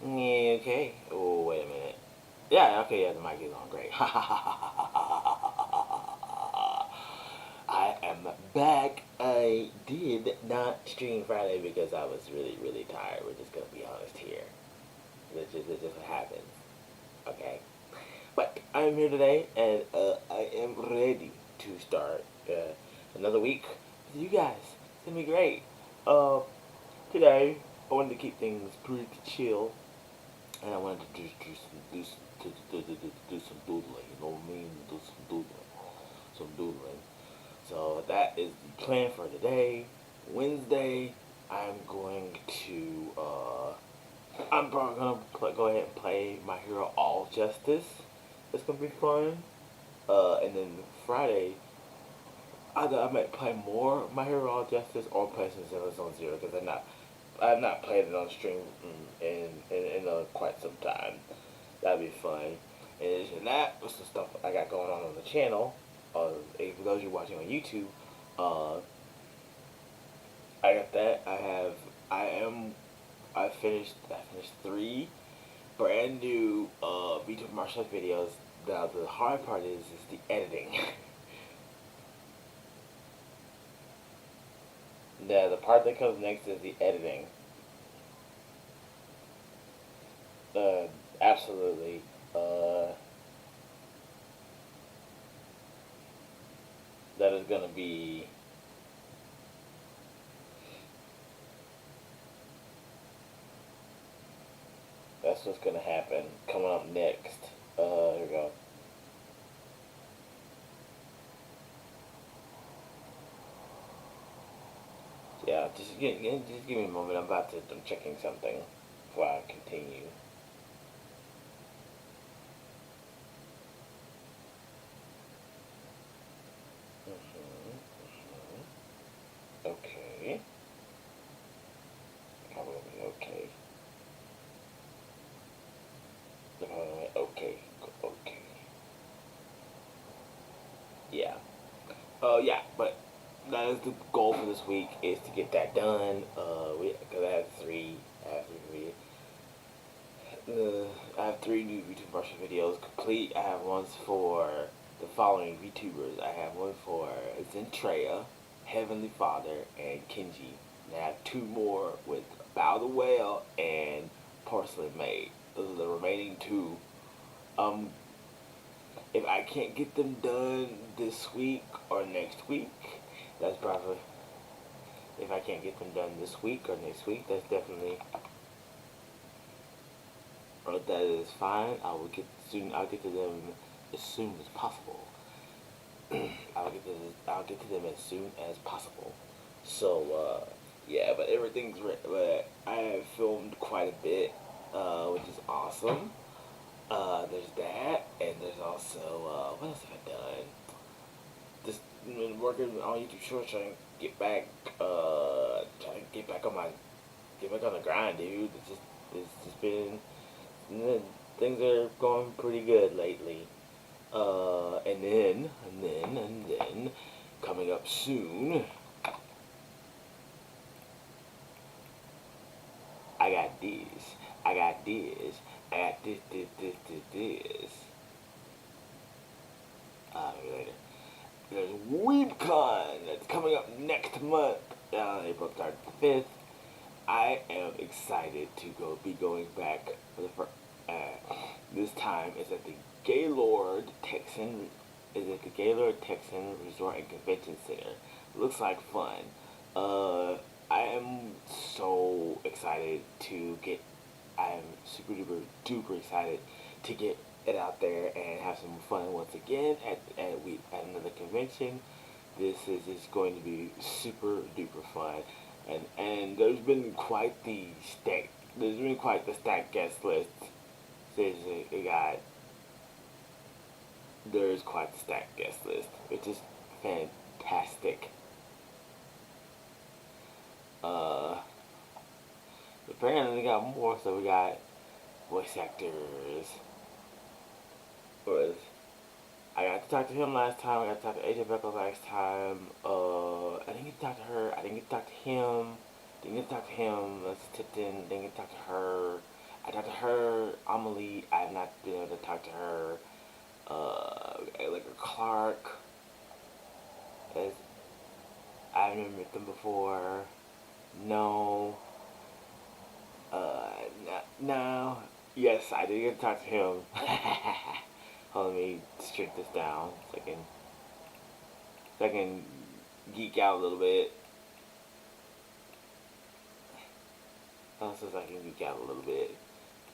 Yeah, okay. Oh, wait a minute. Yeah, okay, yeah, the mic is on. Great. I am back. I did not stream Friday because I was really, really tired. We're just gonna be honest here. That's just what happens. Okay. But I'm here today, and I am ready to start another week with you guys. It's gonna be great. Uh, Today I wanted to keep things pretty chill, and I wanted to do some doodling. You know what I mean? Do some doodling, some doodling. So that is the plan for today. Wednesday, I'm going to I'm probably gonna go ahead and play My Hero All Justice. It's gonna be fun. And then Friday, either I might play more My Hero All Justice or play some Zero Zone Zero because I've not played it on stream in quite some time. That'd be fun. In addition to that, what's the stuff I got going on the channel? For those you watching on YouTube, uh, I got that. I am I finished three brand new VTuber martial arts videos. Now the hard part is the editing. The part that comes next is the editing. Uh, Absolutely. Uh, that is gonna be that's what's gonna happen. Coming up next. Here we go. Yeah, just give me a moment. I'm checking something before I continue. Okay. Probably okay. Okay. Okay. Yeah. Yeah, but that is the goal for this week is to get that done. Because I have I have three new YouTube Martial videos complete. I have ones for the following VTubers. I have one for Zentrea, Heavenly Father, and Kenji. And I have two more with Bow the Whale and Porcelain Maid. Those are the remaining two. Um, if I can't get them done this week or next week, that's probably if I can't get them done this week or next week, that's definitely that is fine. I'll get to them as soon as possible. I'll get to them as soon as possible. So yeah, but everything's right. But I have filmed quite a bit, which is awesome. There's that, and there's also what else have I done? Just been working on YouTube Shorts, trying to get back on the grind, dude. It's just been things are going pretty good lately. And then, coming up soon, I got this, I got this, I got this. Maybe later. There's WeebCon that's coming up next month, April 3rd to 5th. I am excited to be going back for the first. This time it's at the Gaylord Texan Resort and Convention Center. Looks like fun. Uh, I am so excited to get. I am super duper duper excited to get it out there and have some fun once again at another convention. This is going to be super duper fun, and there's been quite the stacked guest list. We got there's quite the stacked guest list, which is fantastic. Uh, Apparently we got more, so we got voice actors. Was I got to talk to him last time. I got to talk to AJ Beckles last time. I didn't get to talk to her. I didn't get to talk to him. Didn't get to talk to him. Let's Tipton. Didn't get to talk to her. I talked to her, Amelie. I have not been able to talk to her. Like a Clark. As I've never met them before. No. Uh, no. Yes, I did get to talk to him. Hold on, let me shrink this down so I can geek out a little bit. So I can geek out a little bit.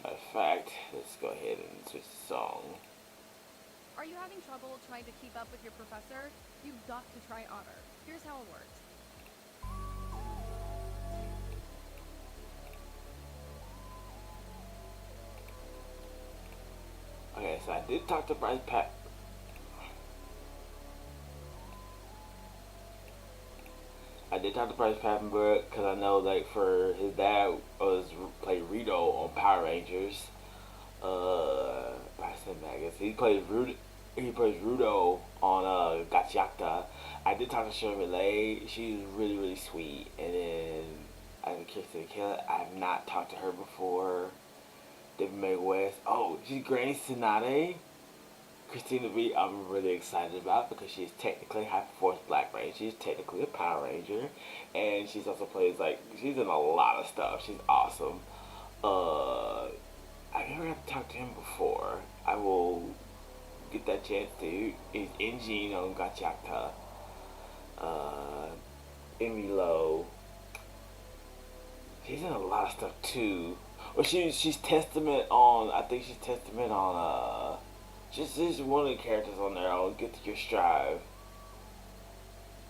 Matter of fact, let's go ahead and switch the song. Are you having trouble trying to keep up with your professor? You've got to try Otter. Here's how it works. Okay, so I did talk to Bryce Pat. I did talk to Bryce Papenburg because I know like for his dad was played Rito on Power Rangers. Bryson Magus. He plays Rudo on Gachiakta. I did talk to Shirley Lay. She's really really sweet. And then I have Kirsten Killer. I have not talked to her before. David May West. Oh, she's Granny Sinade. Christina V, I'm really excited about because she's technically Hyper Force Black Ranger. She's technically a Power Ranger, and she's also plays like she's in a lot of stuff. She's awesome. Uh, I never got to talk to him before. I will get that chance to. He's Engine on Gachakta. Uh, Emmy Lowe. She's in a lot of stuff too. Well, she's Testament on. I think she's Testament on. She's one of the characters on there. I'll get to your strive.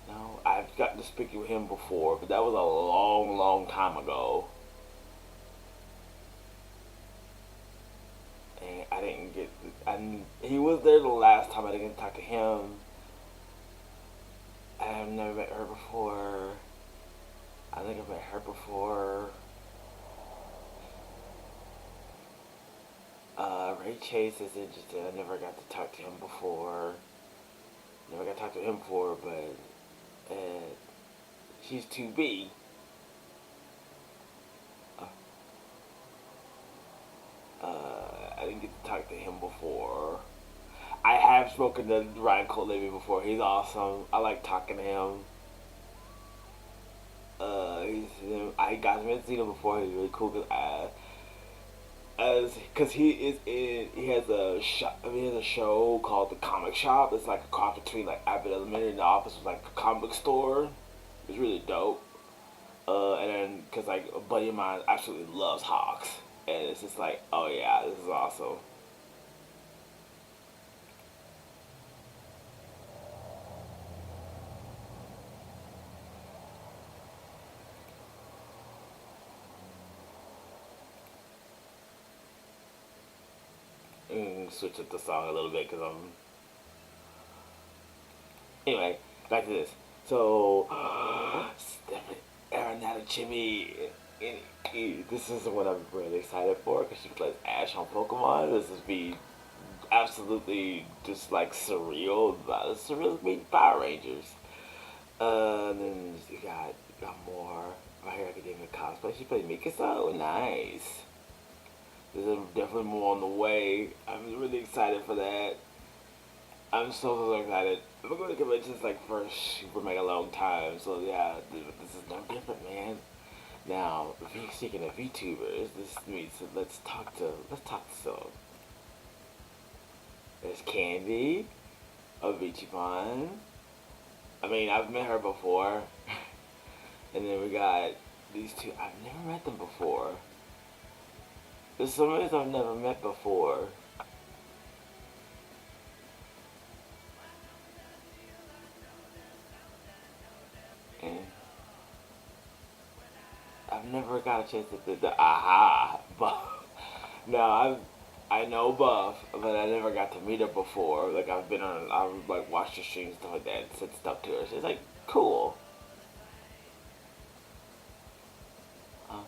No, I've gotten to speak with him before, but that was a long, long time ago. And I didn't get. He was there the last time. I didn't talk to him. I have never met her before. I think I've met her before. Ray Chase is interesting. I never got to talk to him before. Never got to talk to him before, but she's 2B. Uh, I didn't get to talk to him before. I have spoken to Ryan Colevy before. He's awesome. I like talking to him. I got to meet him before. He's really cool because he has a shop. I mean, he has a show called The Comic Shop. It's like a cross between like Abbott Elementary and The Office was like a comic store. It's really dope. And then because like a buddy of mine absolutely loves Hawks, and it's just like, oh yeah, this is awesome. Switch up the song a little bit because I'm. Anyway, back to this. So, Stephanie Arenata Chimmy. This is what I'm really excited for because she plays Ash on Pokemon. This is be absolutely just like surreal. Surreal meeting Power Rangers. Then you got more My Hero Academia cosplay. She played Mikasa. Oh, nice. There's definitely more on the way. I'm really excited for that. I'm so excited. I've been going to conventions like for super mega long time, so yeah, this is no different, man. Now, speaking of VTubers, this means let's talk to some. There's Candy of Ichiban. I mean, I've met her before, and then we got these two. I've never met them before. There's some of these I've never met before. And I've never got a chance to do the aha buff. No, I know Buff, but I never got to meet her before. Like I've like watched her streams and stuff like that and said stuff to her. She's like cool. Uh,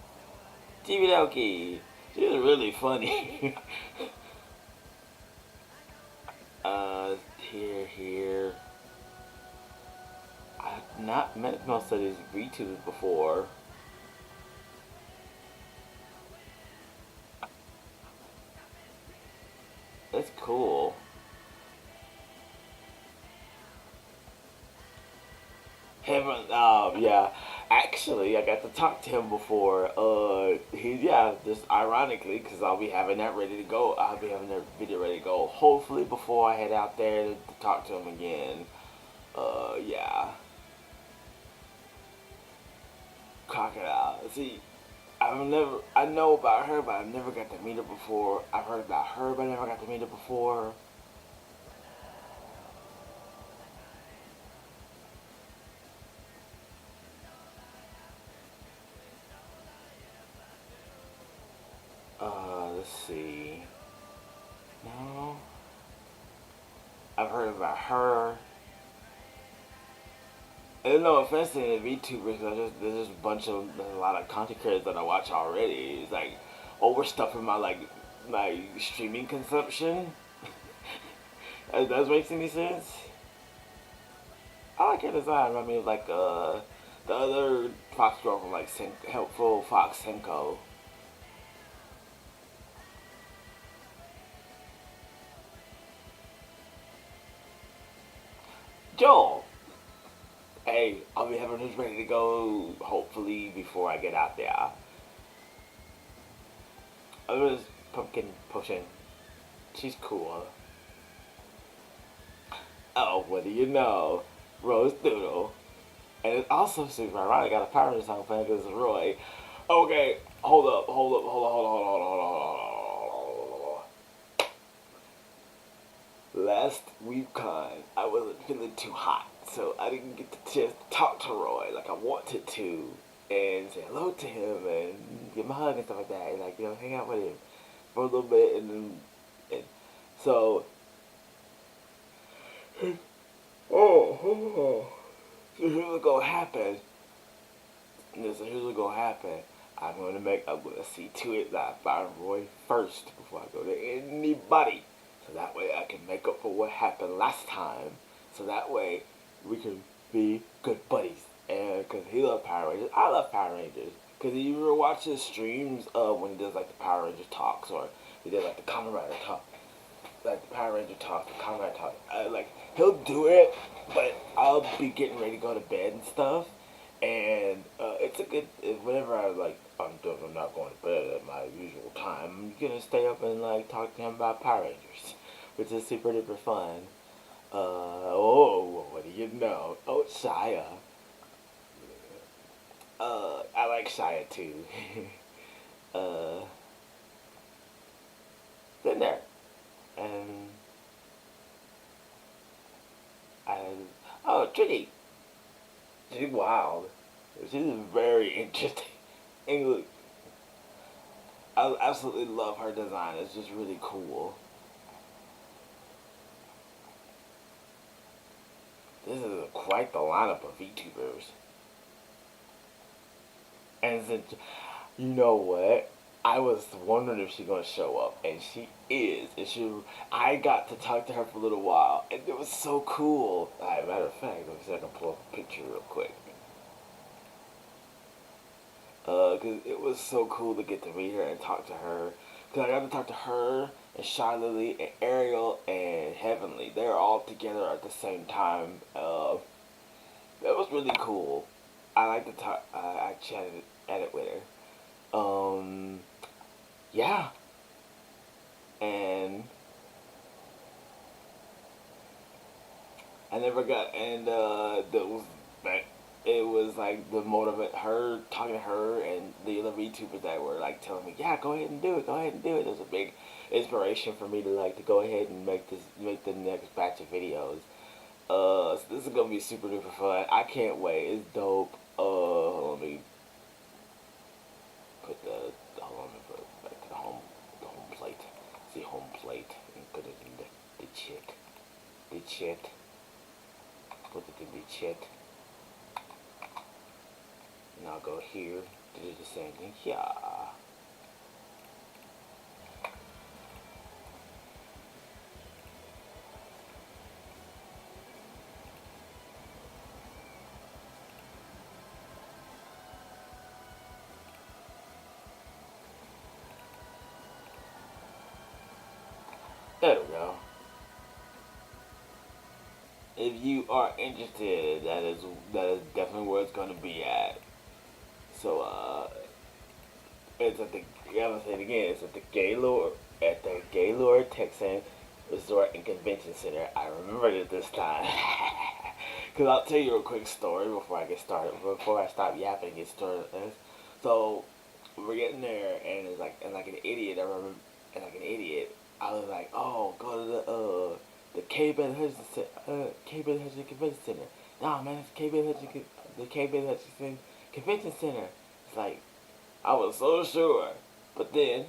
TV Doki. She was really funny. uh, here. I've not met most of these VTubers before. that's cool. Yeah. Actually, I got to talk to him before. Yeah, just ironically, because I'll be having that ready to go. I'll be having that video ready to go. Hopefully, before I head out there to talk to him again. Yeah. Crocodile. See, I know about her, but I've never got to meet her before. I've heard about her, but I never got to meet her before. Let's see. No, I've heard about her. And no offense to the VTubers, there's just there's a lot of content creators that I watch already. It's like overstuffing my streaming consumption. It does make any sense. I like her design. I mean, like the other Fox girl from like Helpful Fox Senko. Joel, hey, I'll be having this ready to go hopefully before I get out there. I was pumpkin potion. She's cool. Oh, what do you know? Rose Doodle. And it's also super ironic. I got a Power Rangers song playing because it's Roy. Okay, hold up. Last weekend, I wasn't feeling too hot, so I didn't get the chance to talk to Roy like I wanted to, and say hello to him and give him a hug and stuff like that, and like hang out with him for a little bit, and so oh, so here's what's gonna happen. So here's what's gonna happen. I'm gonna see to it that I find Roy first before I go to anybody. So that way I can make up for what happened last time. So that way we can be good buddies. And cause he loves Power Rangers, I love Power Rangers. Cause you ever watch his streams when he does like the Power Ranger talks or he did like the Kamen Rider talk, like the Power Ranger talk, the Kamen Rider talk. Like he'll do it, but I'll be getting ready to go to bed and stuff. And it's a good whenever I'm not going to bed at my usual time. I'm gonna stay up and like talk to him about Power Rangers, which is super duper fun. What do you know? Oh, Shia. I like Shia too. uh, Been there, and I oh Trinity. She's wild. She's very interesting. And I absolutely love her design. It's just really cool. This is quite the lineup of VTubers. And since, you know what? I was wondering if she's gonna show up, and she is. I got to talk to her for a little while, and it was so cool. Matter of fact, let me see if I can pull up a picture real quick. Cause it was so cool to get to meet her and talk to her. Cause I got to talk to her and Shy Lily and Ariel and Heavenly. They're all together at the same time. That was really cool. I like to talk. I chatted at it with her. Yeah, and I never got and those that it was like the motivate her talking to her and the other VTubers that were like telling me, yeah, go ahead and do it, go ahead and do it. It was a big inspiration for me to like to go ahead and make the next batch of videos. So this is gonna be super duper fun. I can't wait. It's dope. Let me put hold on, let me put it back to the home plate. See home plate and put it in the chat. The chat. Put it in the chat. And I'll go here to do the same thing. Yeah. There we go. If you are interested, that is definitely where it's gonna be at. So it's at the I'm gonna say it again. It's at the Gaylord Texan Resort and Convention Center. I remembered it this time. Cause I'll tell you a quick story before I get started. Before I stop yapping and get started. So we're getting there, and it's like an idiot. I remember, and like an idiot, I was like, "Oh, go to the K. Ben Hutchinson Convention Center." Nah, man, it's the K. Ben Hutchinson Convention Center. It's like I was so sure, but then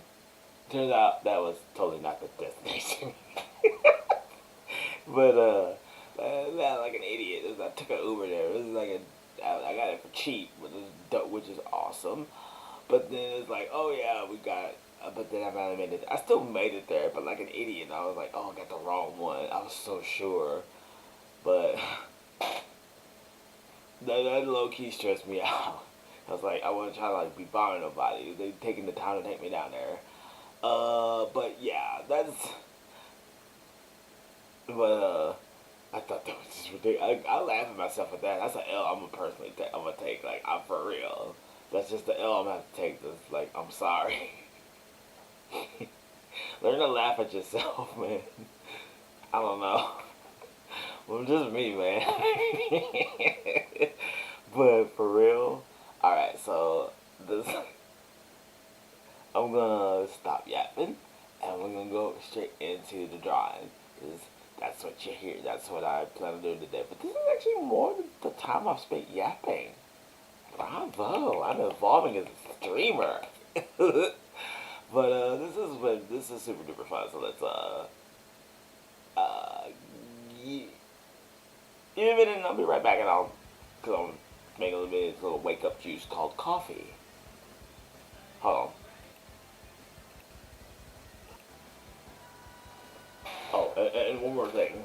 turns out that was totally not the destination. But like an idiot. I took an Uber there. It was like I got it for cheap, which is awesome. But then it's like, oh yeah, we got. But then I finally made it. I still made it there, but like an idiot. I was like, oh, I got the wrong one. I was so sure, but that low key stressed me out. I was like, I wasn't trying to like be bothering nobody. They taking the time to take me down there. But yeah, that's. But I thought that was just ridiculous. I laugh at myself at that. That's an L I'm gonna personally take. I'm gonna take. Like, I'm for real. That's just the L I'm gonna have to take. This, like, I'm sorry. Learn to laugh at yourself, man. I don't know. Well, just me, man. But for real, all right. So this, I'm gonna stop yapping, and we're gonna go straight into the drawing. 'Cause that's what you hear. That's what I plan on doing today. But this is actually more than the time I've spent yapping. Bravo! I'm evolving as a streamer. But this is super duper fun. So let's uh give me a minute and I'll be right back and I'll cause I'm making a little bit of this little wake up juice called coffee. Hold on. Oh, and one more thing.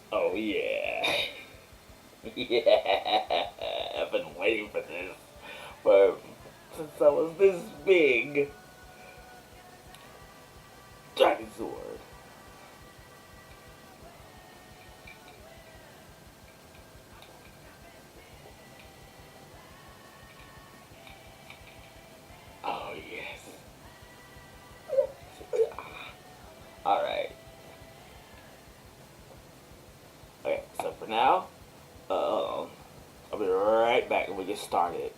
Oh yeah, yeah. I've been waiting for this for since I was this big. Dragon sword. Oh yes. All right. Okay. So for now, I'll be right back when we get started.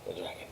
The dragon.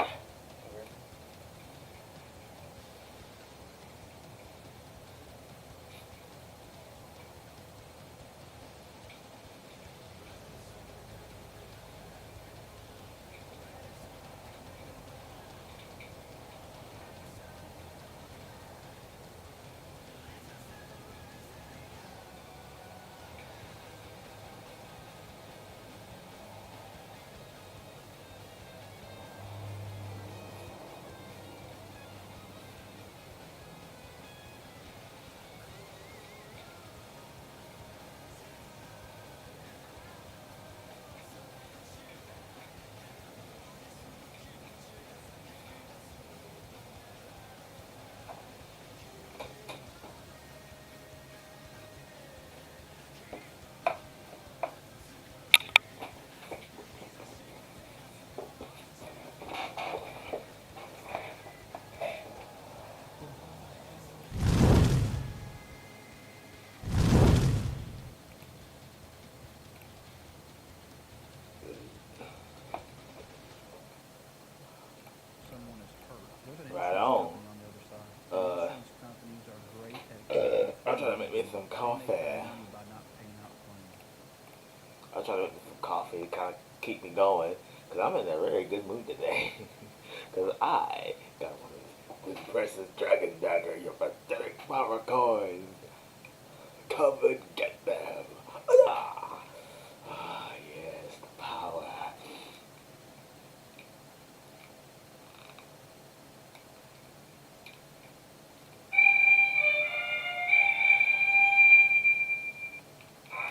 Someone is hurt with an Right insurance on. company on the other side. And Uh, insurance companies are great at keeping I'm trying to claims make me low. some They make their coffee. money by not paying out claims. I'm trying to make me some coffee to kind of keep me going. Because I'm in a very good mood today. Because I got one of this precious dragon dagger, your pathetic power coins. Come and get them. Ah, ah yes, the power.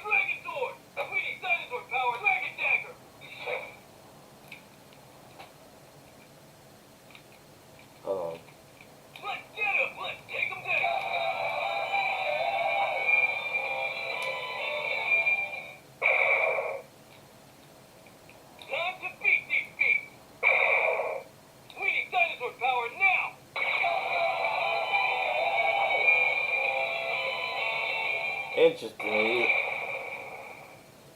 Dragon Sword! We need dinosaur power Dragon Dagger! Hold on. Let's get him! Let's take him down! Time to beat these beasts! We need dinosaur power now! Interesting.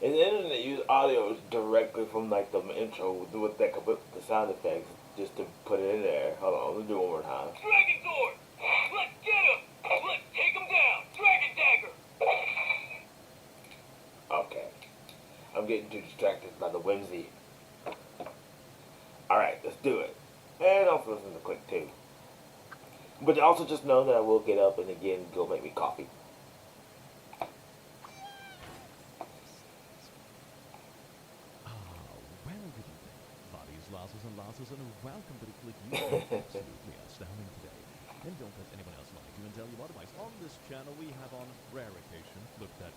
And the internet use audio directly from like the intro with that with the sound effects just to put it in there. Hold on, let's do it one more time. Dragon Sword! Let's get him! Let's take him down! Dragon Dagger! Okay. I'm getting too distracted by the whimsy. Alright, let's do it. And also listen to Click too. But also just know that I will get up and again go make me coffee. Well, good evening, bodies, lasses, and lasses, and welcome to the Click YouTube. Absolutely astounding today. And don't let anyone else lie to you and tell you otherwise. On this channel, we have on rare occasion looked at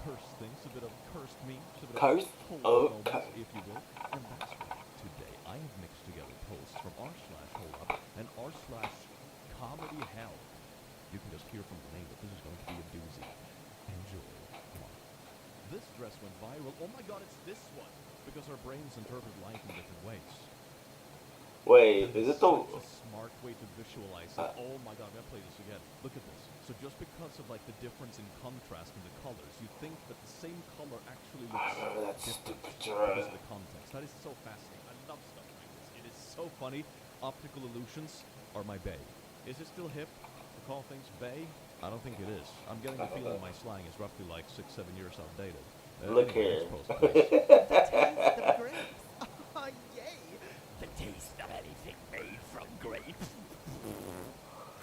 cursed things, a bit of cursed memes, a bit Curse? of cold Okay. moments, if you will. And that's right. Today, I have mixed together posts from r/holdup and r/comedy hell. You can just hear from the name that this is going to be a doozy. Enjoy. Come on. This dress went viral. Oh my god, it's this one! Because our brains interpret life in different ways. Wait, That is is it the... such a smart way to visualize it. Oh my god, I'm gonna play this again. Look at this. So just because of like the difference in contrast in the colors, you think that the same color actually I looks remember that different stupid because dress. of the context. That is so fascinating. I love stuff like this. It is so funny. Optical illusions are my bae. Is it still hip to call things bae? I don't think it is. I'm getting the feeling my slang is roughly like 6-7 years outdated. Look Anyway, here. next post, please. The taste of grapes. Oh, yay. The taste of anything made from grapes.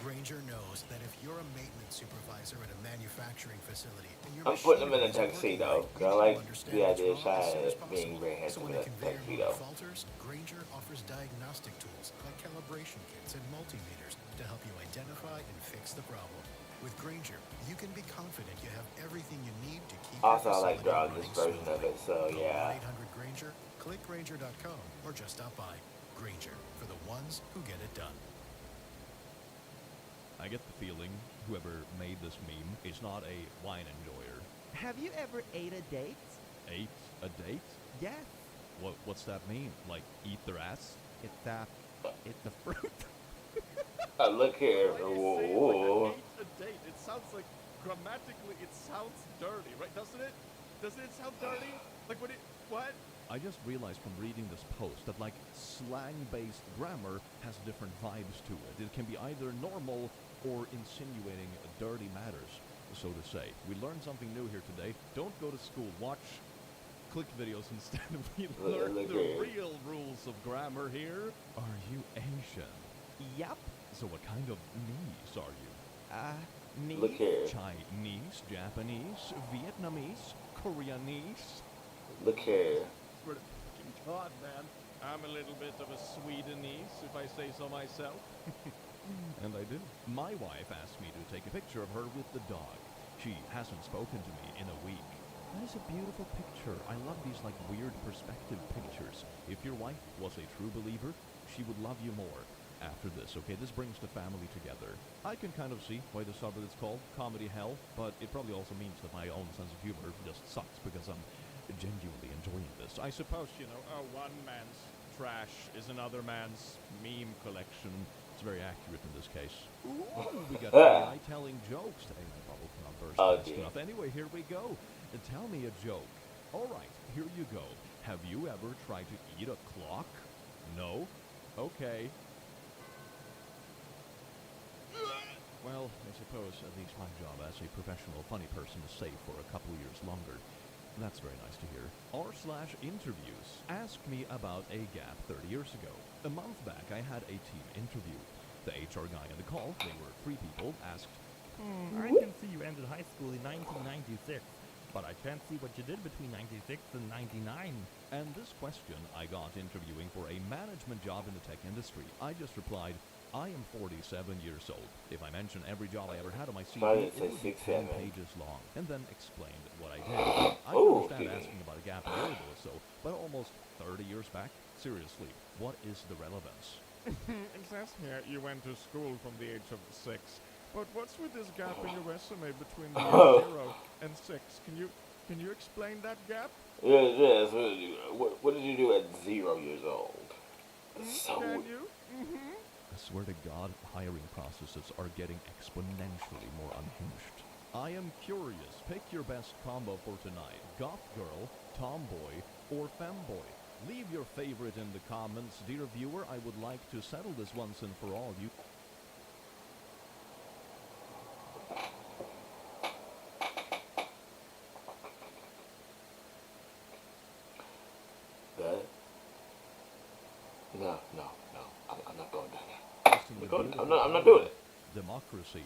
Granger knows that if you're a maintenance supervisor at a manufacturing facility and your I'm putting him in a machinery isn't working tuxedo. right, Cause you I need like to understand the what's idea of wrong as soon as Shia being possible. very So handsome when in the a conveyor tuxedo. motor falters, Granger offers diagnostic tools like calibration kits and multimeters to help you identify and fix the problem. With Granger, you can be confident you have everything you need to keep Also, your I like facility drawing this running version of smoothly. it, so Call yeah. 1-800-GRANGER, click Granger.com, or just stop by. Granger, for the ones who get it done. I get the feeling whoever made this meme is not a wine enjoyer. Have you ever ate a date? Ate a date? Yes. What's that mean? Like eat their ass? It's a fruit. Look here. Why do you Whoa, say it whoa. like ate a date? It sounds like grammatically it sounds dirty, right? Doesn't it? Doesn't it sound dirty? Like what? I just realized from reading this post that like slang-based grammar has different vibes to it. It can be either normal or insinuating dirty matters, so to say. We learned something new here today. Don't go to school. Watch click videos instead. We learn look the here. real rules of grammar here. Are you Asian? Yup. So what kind of niece are you? Me? Look here. Chinese, Japanese, Vietnamese, Koreanese? Look here. Swear to fucking God, man. I'm a little bit of a Swedenese, if I say so myself. And I do. My wife asked me to take a picture of her with the dog. She hasn't spoken to me in a week. That is a beautiful picture. I love these like weird perspective pictures. If your wife was a true believer, she would love you more after this, okay? This brings the family together. I can kind of see why the subreddit's called Comedy Hell, but it probably also means that my own sense of humor just sucks because I'm genuinely enjoying this. I suppose, you know, one man's trash is another man's meme collection. It's very accurate in this case. Ooh, we got AI telling jokes. Hey, my bubble cannot burst fast enough. Anyway, here we go. Tell me a joke. All right, here you go. Have you ever tried to eat a clock? No? Okay. Well, I suppose at least my job as a professional funny person is safe for a couple years longer. That's very nice to hear. r/interviews. Ask me about a gap 30 years ago. A month back, I had a team interview. The HR guy on the call, they were 3 people, asked, I can see you ended high school in 1996, but I can't see what you did between 96 and 99. and this question I got interviewing for a management job in the tech industry. I just replied, I am 47 years old. If I mention every job I ever had on my CV, Why it did it say would be 6, 10 7? pages long, and then explained what I did. I Oh, understand okay. asking about a gap a year ago or so, but almost 30 years back? Seriously, what is the relevance? It says here you went to school from the age of 6. But what's with this gap in your resume between the year 0 and 6? Can you explain that gap? Yes. What did you do at 0 years old? So Can you? I swear to God, hiring processes are getting exponentially more unhinged. I am curious. Pick your best combo for tonight. Goth girl, tomboy, or femboy. Leave your favorite in the comments. Dear viewer, I would like to settle this once and for all. You that. No. I'm not going down there. I'm not doing it. Democracy.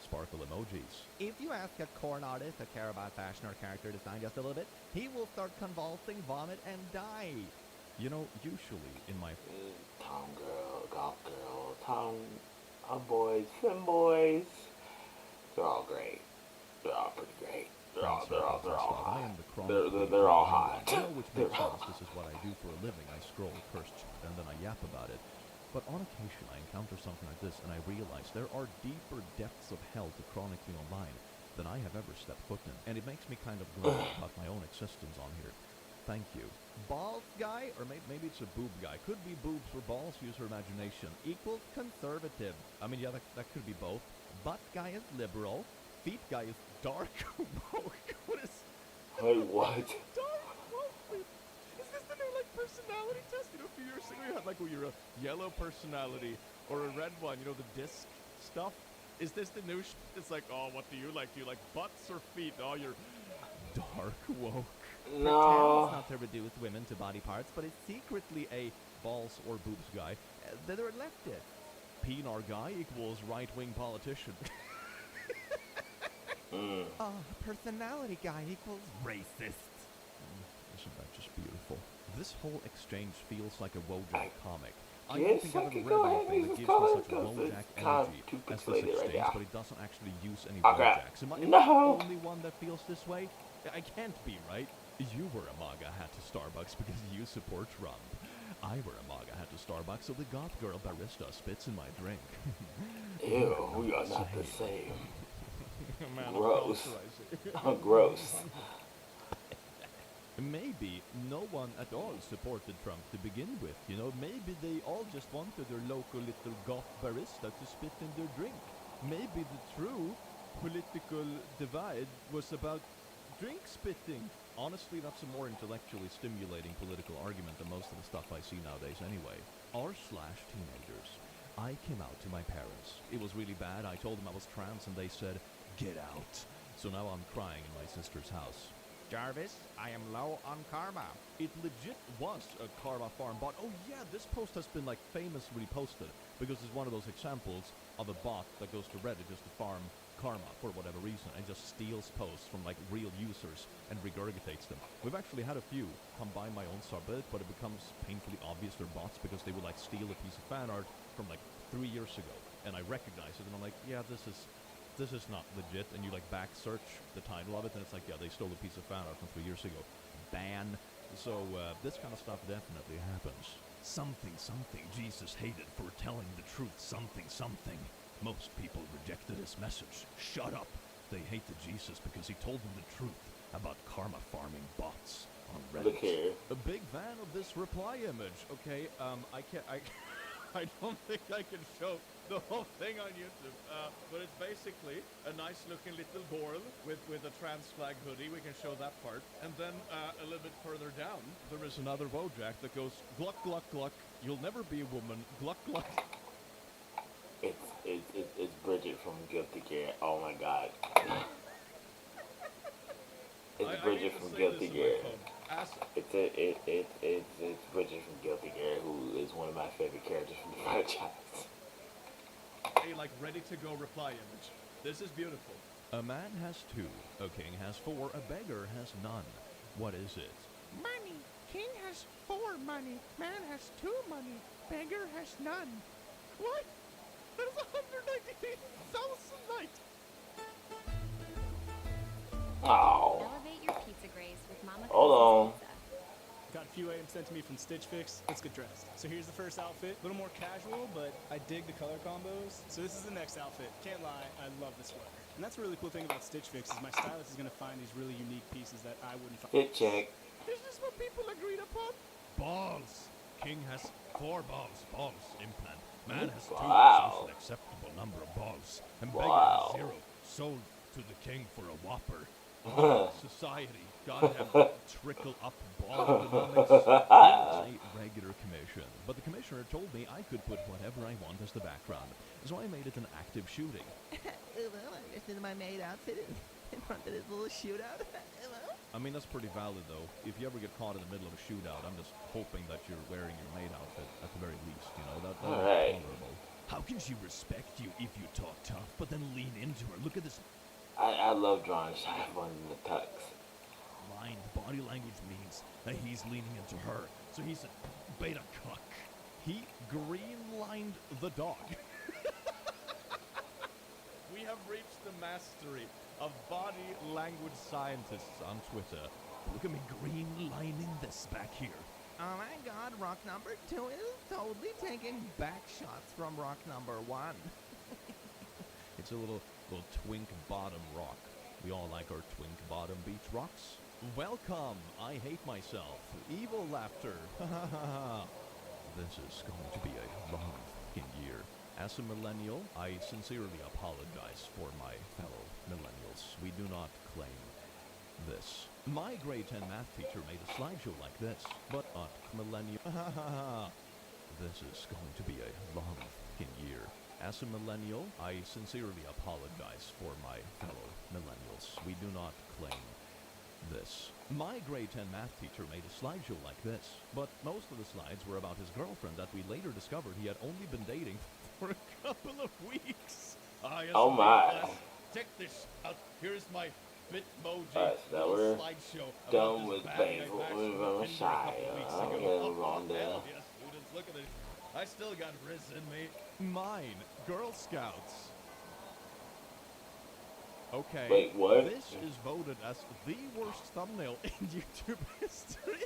Sparkle emojis. If you ask a corn artist to care about fashion or character design just a little bit, he will start convulsing, vomit, and die. You know, usually in my Tom girl, golf girl, boys, femboys. They're all great. They're all pretty great. They're all I am hot. the chronic They're all hot. I know which They're makes all sense. This is what I do for a living. I scroll cursed chat and then I yap about it. But on occasion I encounter something like this and I realize there are deeper depths of hell to chronicling online than I have ever stepped foot in. And it makes me kind of glad about my own existence on here. Thank you. Balls guy, Or maybe it's a boob guy. Could be boobs or balls. Use your imagination. equals conservative. I mean, yeah, that could be both. Butt guy is liberal. Feet guy is dark woke. What is Wait, what? dark woke? Is this the new like personality test? You know, a few years ago you had like, oh, you're a yellow personality or a red one. You know, the disc stuff. Is this the new? It's like, oh, what do you like? Do you like butts or feet? Oh, you're dark woke. Pretends No. not to reduce women to body parts, but is secretly a Balls or boobs guy. they're leftist. Penar guy equals right-wing politician. Personality guy equals racist. Isn't that just beautiful? This whole exchange feels like a Wojak I comic. I guess don't think I I've could ever go read ahead and anything that use gives this color me such because Wojak it's kind of energy too as this pixelated right exchange, now. but it doesn't actually use any Oh, crap. Wojaks. Am I No. the only one that feels this way? I can't be, right? You wear a MAGA hat to Starbucks because you support Trump. I wear a MAGA hat to Starbucks so the goth girl barista spits in my drink. Ew, we are not the same. Man, Gross. I'm Gross. Maybe no one at all supported Trump to begin with. You know, maybe they all just wanted their local little goth barista to spit in their drink. Maybe the true political divide was about drink spitting. Honestly, that's a more intellectually stimulating political argument than most of the stuff I see nowadays anyway. R/teenagers. I came out to my parents. It was really bad. I told them I was trans and they said, "Get out." So now I'm crying in my sister's house. Jarvis, I am low on karma. It legit was a karma farm bot. Oh yeah, this post has been like famously posted because it's one of those examples of a bot that goes to Reddit just to farm karma for whatever reason and just steals posts from like real users and regurgitates them. We've actually had a few come by my own subreddit, but it becomes painfully obvious they're bots because they would like steal a piece of fan art from like 3 years ago, and I recognize it and I'm like, yeah, this is not legit, and you like back search the title of it and it's like, yeah, they stole a piece of fan art from 3 years ago. Ban. So this kind of stuff definitely happens. Something, Jesus hated for telling the truth, something. Most people rejected his message. Shut up. They hated Jesus because he told them the truth about karma farming bots on Reddit. Look here. A big fan of this reply image. Okay, I don't think I can show the whole thing on YouTube, but it's basically a nice looking little girl with a trans flag hoodie. We can show that part. And then a little bit further down, there is another Wojak that goes, "Gluck, gluck, gluck, you'll never be a woman, gluck, gluck." It's Bridget from Guilty Gear. Oh my god. It's Bridget from Guilty Gear. It's Bridget from Guilty Gear, who is one of my favorite characters from the franchise. A like ready to go reply image. This is beautiful. A man has 2, a king has 4, a beggar has none. What is it? Money. King has 4 money. Man has 2 money. Beggar has none. What? That is 198,000 light. Oh. Elevate your pizza grace with Mama Hold on. Pizza. Got a few items sent to me from Stitch Fix. Let's get dressed. So here's the first outfit. A little more casual, but I dig the color combos. So this is the next outfit. Can't lie, I love this sweater. And that's a really cool thing about Stitch Fix is my stylist is going to find these really unique pieces that I wouldn't find. Fit check. Is this what people agreed upon? Balls. King has 4 balls. Balls. Implant. Man has 2. Wow. Socially acceptable number of balls. And Wow. beggar has 0. Sold to the king for a whopper. Society. Gotta have trickle up ball economics. It's a regular commission. But the commissioner told me I could put whatever I want as the background. So I made it an active shooting. Well, I'm just in my maid outfit in front of this little shootout. I mean, that's pretty valid though. If you ever get caught in the middle of a shootout, I'm just hoping that you're wearing your maid outfit at the very least, you know, that's Alright. vulnerable. How can she respect you if you talk tough, but then lean into her? Look at this. I love drawing shy fun in the tux. Blind body language means that he's leaning into her. So he's a beta cuck. He green-lined the dog. We have reached the mastery of body language scientists on Twitter. Look at me green-lining this back here. Oh my god, rock number 2 is totally taking back shots from rock number 1. It's a little twink bottom rock. We all like our twink bottom beach rocks. Welcome, I hate myself. Evil laughter. This is going to be a long fucking year. As a millennial, I sincerely apologize for my fellow millennials. We do not claim this. My grade 10 math teacher made a slideshow like this, but not millennial. This is going to be a long fucking year. As a millennial, I sincerely apologize for my fellow millennials. We do not claim this. My grade 10 math teacher made a slideshow like this, but most of the slides were about his girlfriend that we later discovered he had only been dating for a couple of weeks. Yes, Oh my. class, check this out. Here's my Bitmoji Alright, so now little we're slideshow done about with this bag I Basil. bashed We're on gonna Tinder a shy, couple weeks I'm ago. gonna move on there. Hell yes, students, look at this. I still got Riz in me. Mine, Girl Scouts. Okay. Wait, what? This is voted as the worst thumbnail in YouTube history.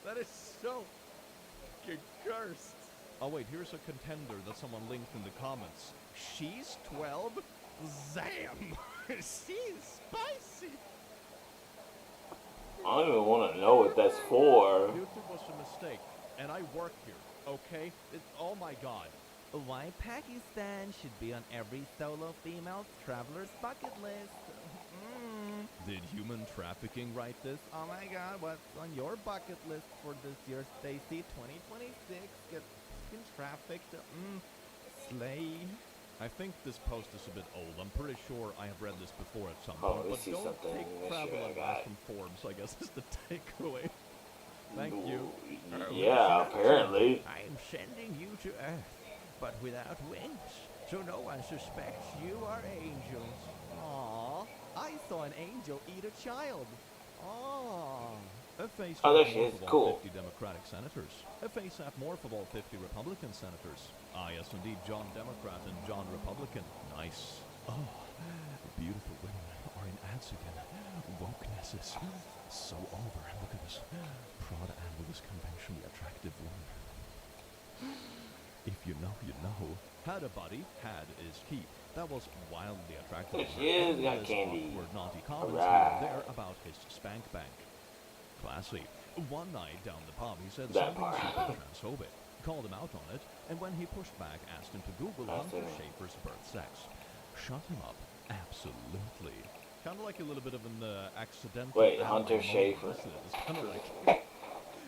That is so fucking cursed. Oh wait, here's a contender that someone linked in the comments. She's 12? Zam! She's spicy! I don't even want to know what that's for. YouTube was a mistake, and I work here, okay? Oh my god. Why Pakistan should be on every solo female traveler's bucket list. Did human trafficking write this? Oh my god, what's on your bucket list for this year, Stacy? 2026, get fucking trafficked. Slay. I think this post is a bit old. I'm pretty sure I have read this before at some Oh, point, let me but see don't something. take Make travel sure I advice got from Forbes, I guess is the takeaway. Thank you. Yeah, apparently. I am sending you to Earth, but without wings, so no one suspects you are angels. Aww, I saw an angel eat a child. Aww. A face Oh, there app she morph is. of all Cool. 50 Democratic senators. A face app morph of all 50 Republican senators. Ah, yes, indeed, John Democrat and John Republican. Nice. Oh, beautiful women are in ads again. Wokeness is so over. Look at this. Proud and with this conventionally attractive woman. If you know, you know. Had a buddy, had is key. That was wildly attractive. There she is, got Endless candy. awkward, naughty comments here Alright. and there about his spank bank. Classy. One night down the pub, he said That something part. super transphobic. Called him out on it, and when he pushed back, asked him to Google I Hunter see. Schafer's birth sex. Shut him up. Absolutely. Kind of like a little bit of an accidental. Wait, ally Hunter moment. Schafer. This is kind of like,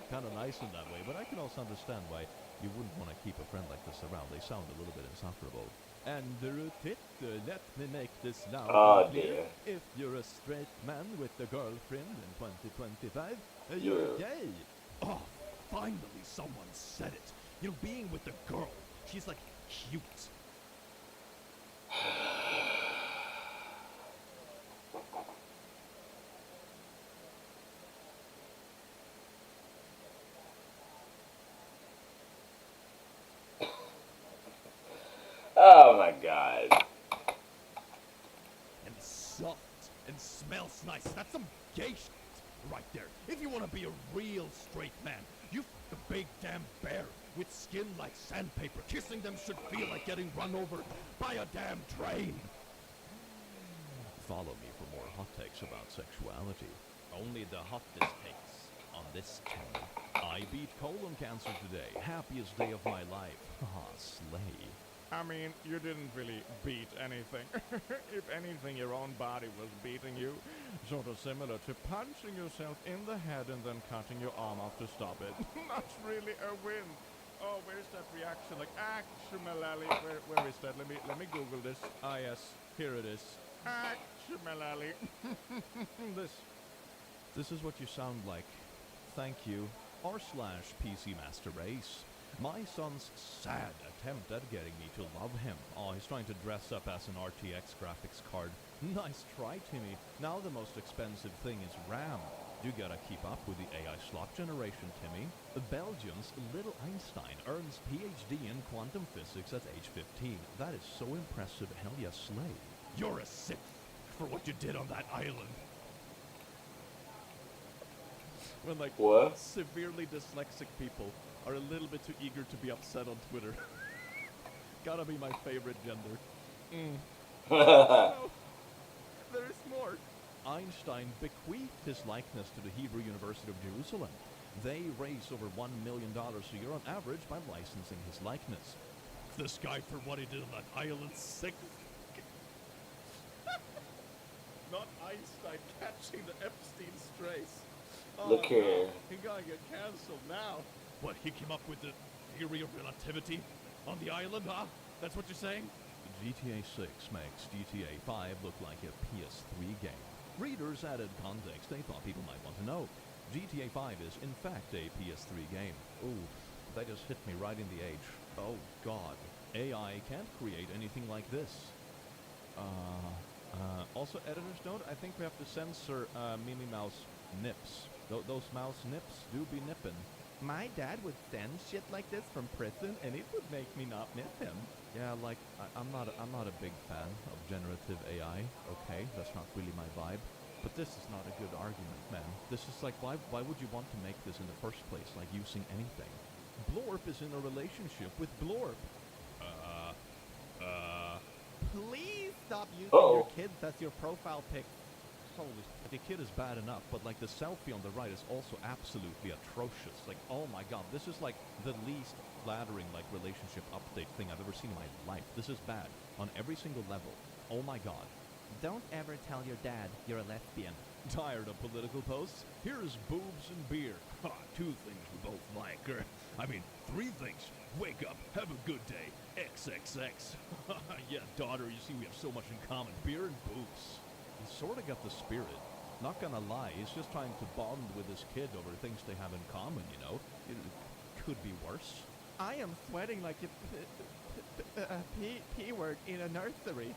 kind of nice in that way. But I can also understand why you wouldn't want to keep a friend like this around. They sound a little bit insufferable. And let me make this now Oh, clear. dear. If you're a straight man with a girlfriend in 2025, Yeah. you're gay. Oh, finally someone said it. You know, being with the girl, she's like cute. Oh my god. And soft and smells nice. That's some gay shit right there. If you want to be a real straight man, you f a big damn bear with skin like sandpaper. Kissing them should feel like getting run over by a damn train. Follow me for more hot takes about sexuality. Only the hottest takes on this channel. I beat colon cancer today. Happiest day of my life. Ah, slay. I mean, you didn't really beat anything. If anything, your own body was beating you. Sort of similar to punching yourself in the head and then cutting your arm off to stop it. Not really a win. Oh, where's that reaction? Like, actually, where is that? Let me Google this. Ah, yes, here it is. Actually. This is what you sound like. Thank you. r/PC Master Race. My son's sad attempt at getting me to love him. Oh, he's trying to dress up as an RTX graphics card. Nice try, Timmy. Now the most expensive thing is RAM. You gotta keep up with the AI slot generation, Timmy. Belgium's Little Einstein earns PhD in quantum physics at age 15. That is so impressive. Hell yes, slay. You're a Sith for what you did on that island. When, like, What? severely dyslexic people are a little bit too eager to be upset on Twitter. Gotta be my favorite gender. No, there's more. Einstein bequeathed his likeness to the Hebrew University of Jerusalem. They raise over $1 million a year on average by licensing his likeness. This guy for what he did on that island, sick. Not Einstein catching the Epstein strays. Oh, Look here. no. He gotta get canceled now. What, he came up with the theory of relativity on the island, huh? That's what you're saying? GTA 6 makes GTA 5 look like a PS3 game. Readers added context they thought people might want to know. GTA 5 is, in fact, a PS3 game. Ooh, that just hit me right in the age. Oh, God. AI can't create anything like this. Also, editor's note, I think we have to censor Mimi Mouse nips. Those mouse nips do be nippin'. My dad would send shit like this from prison, and it would make me not miss him. Yeah, like, I'm not a big fan of generative AI, okay? That's not really my vibe. But this is not a good argument, man. This is like, why would you want to make this in the first place, like using anything? Blorp is in a relationship with Blorp. Please stop using Uh-oh. your kids as your profile pic. Holy, the kid is bad enough, but like the selfie on the right is also absolutely atrocious. Like, oh my god, this is like the least flattering like relationship update thing I've ever seen in my life. This is bad on every single level. Oh my god. Don't ever tell your dad you're a lesbian. Tired of political posts? Here's boobs and beer. Ha, 2 things we both like. I mean, 3 things. Wake up, have a good day. XXX. Yeah, daughter, you see we have so much in common. Beer and boobs. He's sort of got the spirit. Not gonna lie, he's just trying to bond with his kid over things they have in common, you know? It could be worse. I am sweating like a P word in a nursery.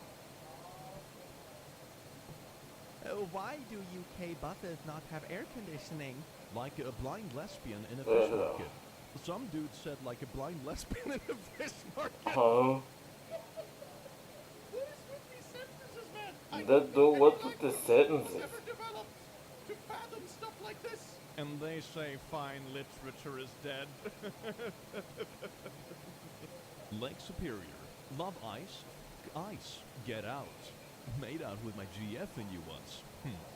Why do UK buses not have air conditioning? Like a blind lesbian in a fish market. Some dude said like a blind lesbian in a fish market. Huh? What is with these sentences, man? What's with the sentences? Never developed to fathom stuff like this. And they say fine literature is dead. Lake Superior. Love ice? Ice. Get out. Made out with my GF in you once.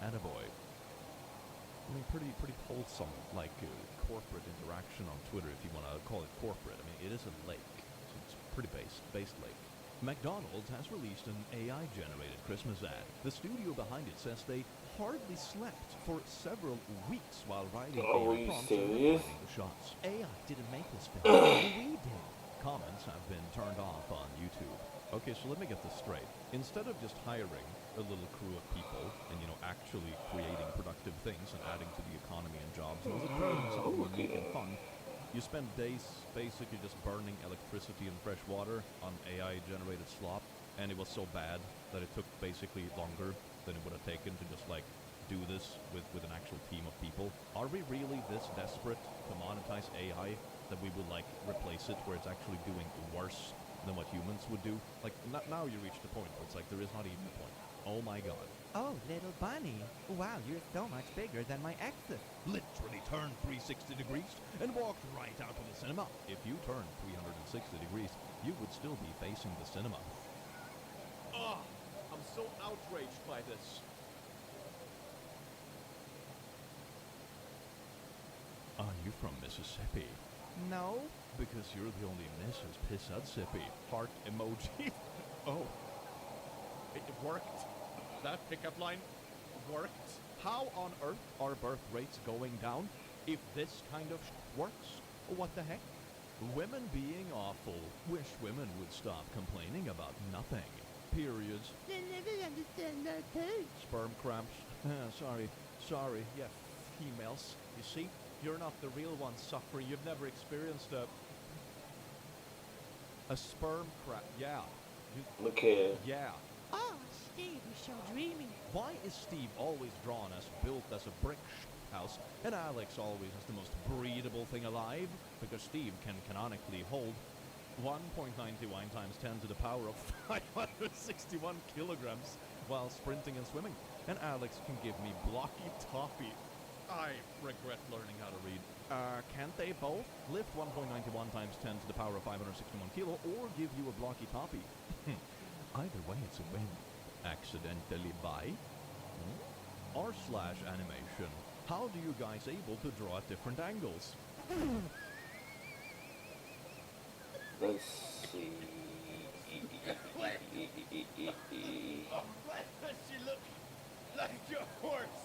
Attaboy. I mean, pretty wholesome, like corporate interaction on Twitter, if you want to call it corporate. I mean, it is a lake, so it's pretty based lake. McDonald's has released an AI-generated Christmas ad. The studio behind it says they hardly slept for several weeks while writing AI prompts and recording the shots. AI didn't make this film. We did. Comments have been turned off on YouTube. Okay, so let me get this straight. Instead of just hiring a little crew of people and, you know, actually creating productive things and adding to the economy and jobs, and also creating something unique and fun, you spend days basically just burning electricity and fresh water on AI-generated slop, and it was so bad that it took basically longer than it would have taken to just, like, do this with an actual team of people. Are we really this desperate to monetize AI that we will, like, replace it where it's actually doing worse than what humans would do? Like, now you reach the point where it's like there is not even a point. Oh my god. Oh, little bunny. Wow, you're so much bigger than my exes. Literally turned 360 degrees and walked right out of the cinema. If you turned 360 degrees, you would still be facing the cinema. Oh, I'm so outraged by this. Are you from Mississippi? No. Because you're the only Mrs. Pississippi. Heart emoji. Oh. It worked. That pickup line worked. How on earth are birth rates going down if this kind of works? What the heck? Women being awful. Wish women would stop complaining about nothing. Periods. I never understand that too. Sperm cramps. Sorry. Yeah, females. You see, you're not the real one suffering. You've never experienced a sperm cramp. Yeah. Okay. Yeah. Oh, Steve, you're so dreamy. Why is Steve always drawn as built as a brick house, and Alex always as the most breedable thing alive? Because Steve can canonically hold 1.91 times 10 to the power of 561 kilograms while sprinting and swimming. And Alex can give me blocky toffee. I regret learning how to read. Can't they both lift 1.91 times 10 to the power of 561 kilo or give you a blocky toffee? Either way, it's a win. Accidentally buy? R/animation. How do you guys able to draw at different angles? Let's see. Why does she look like a horse?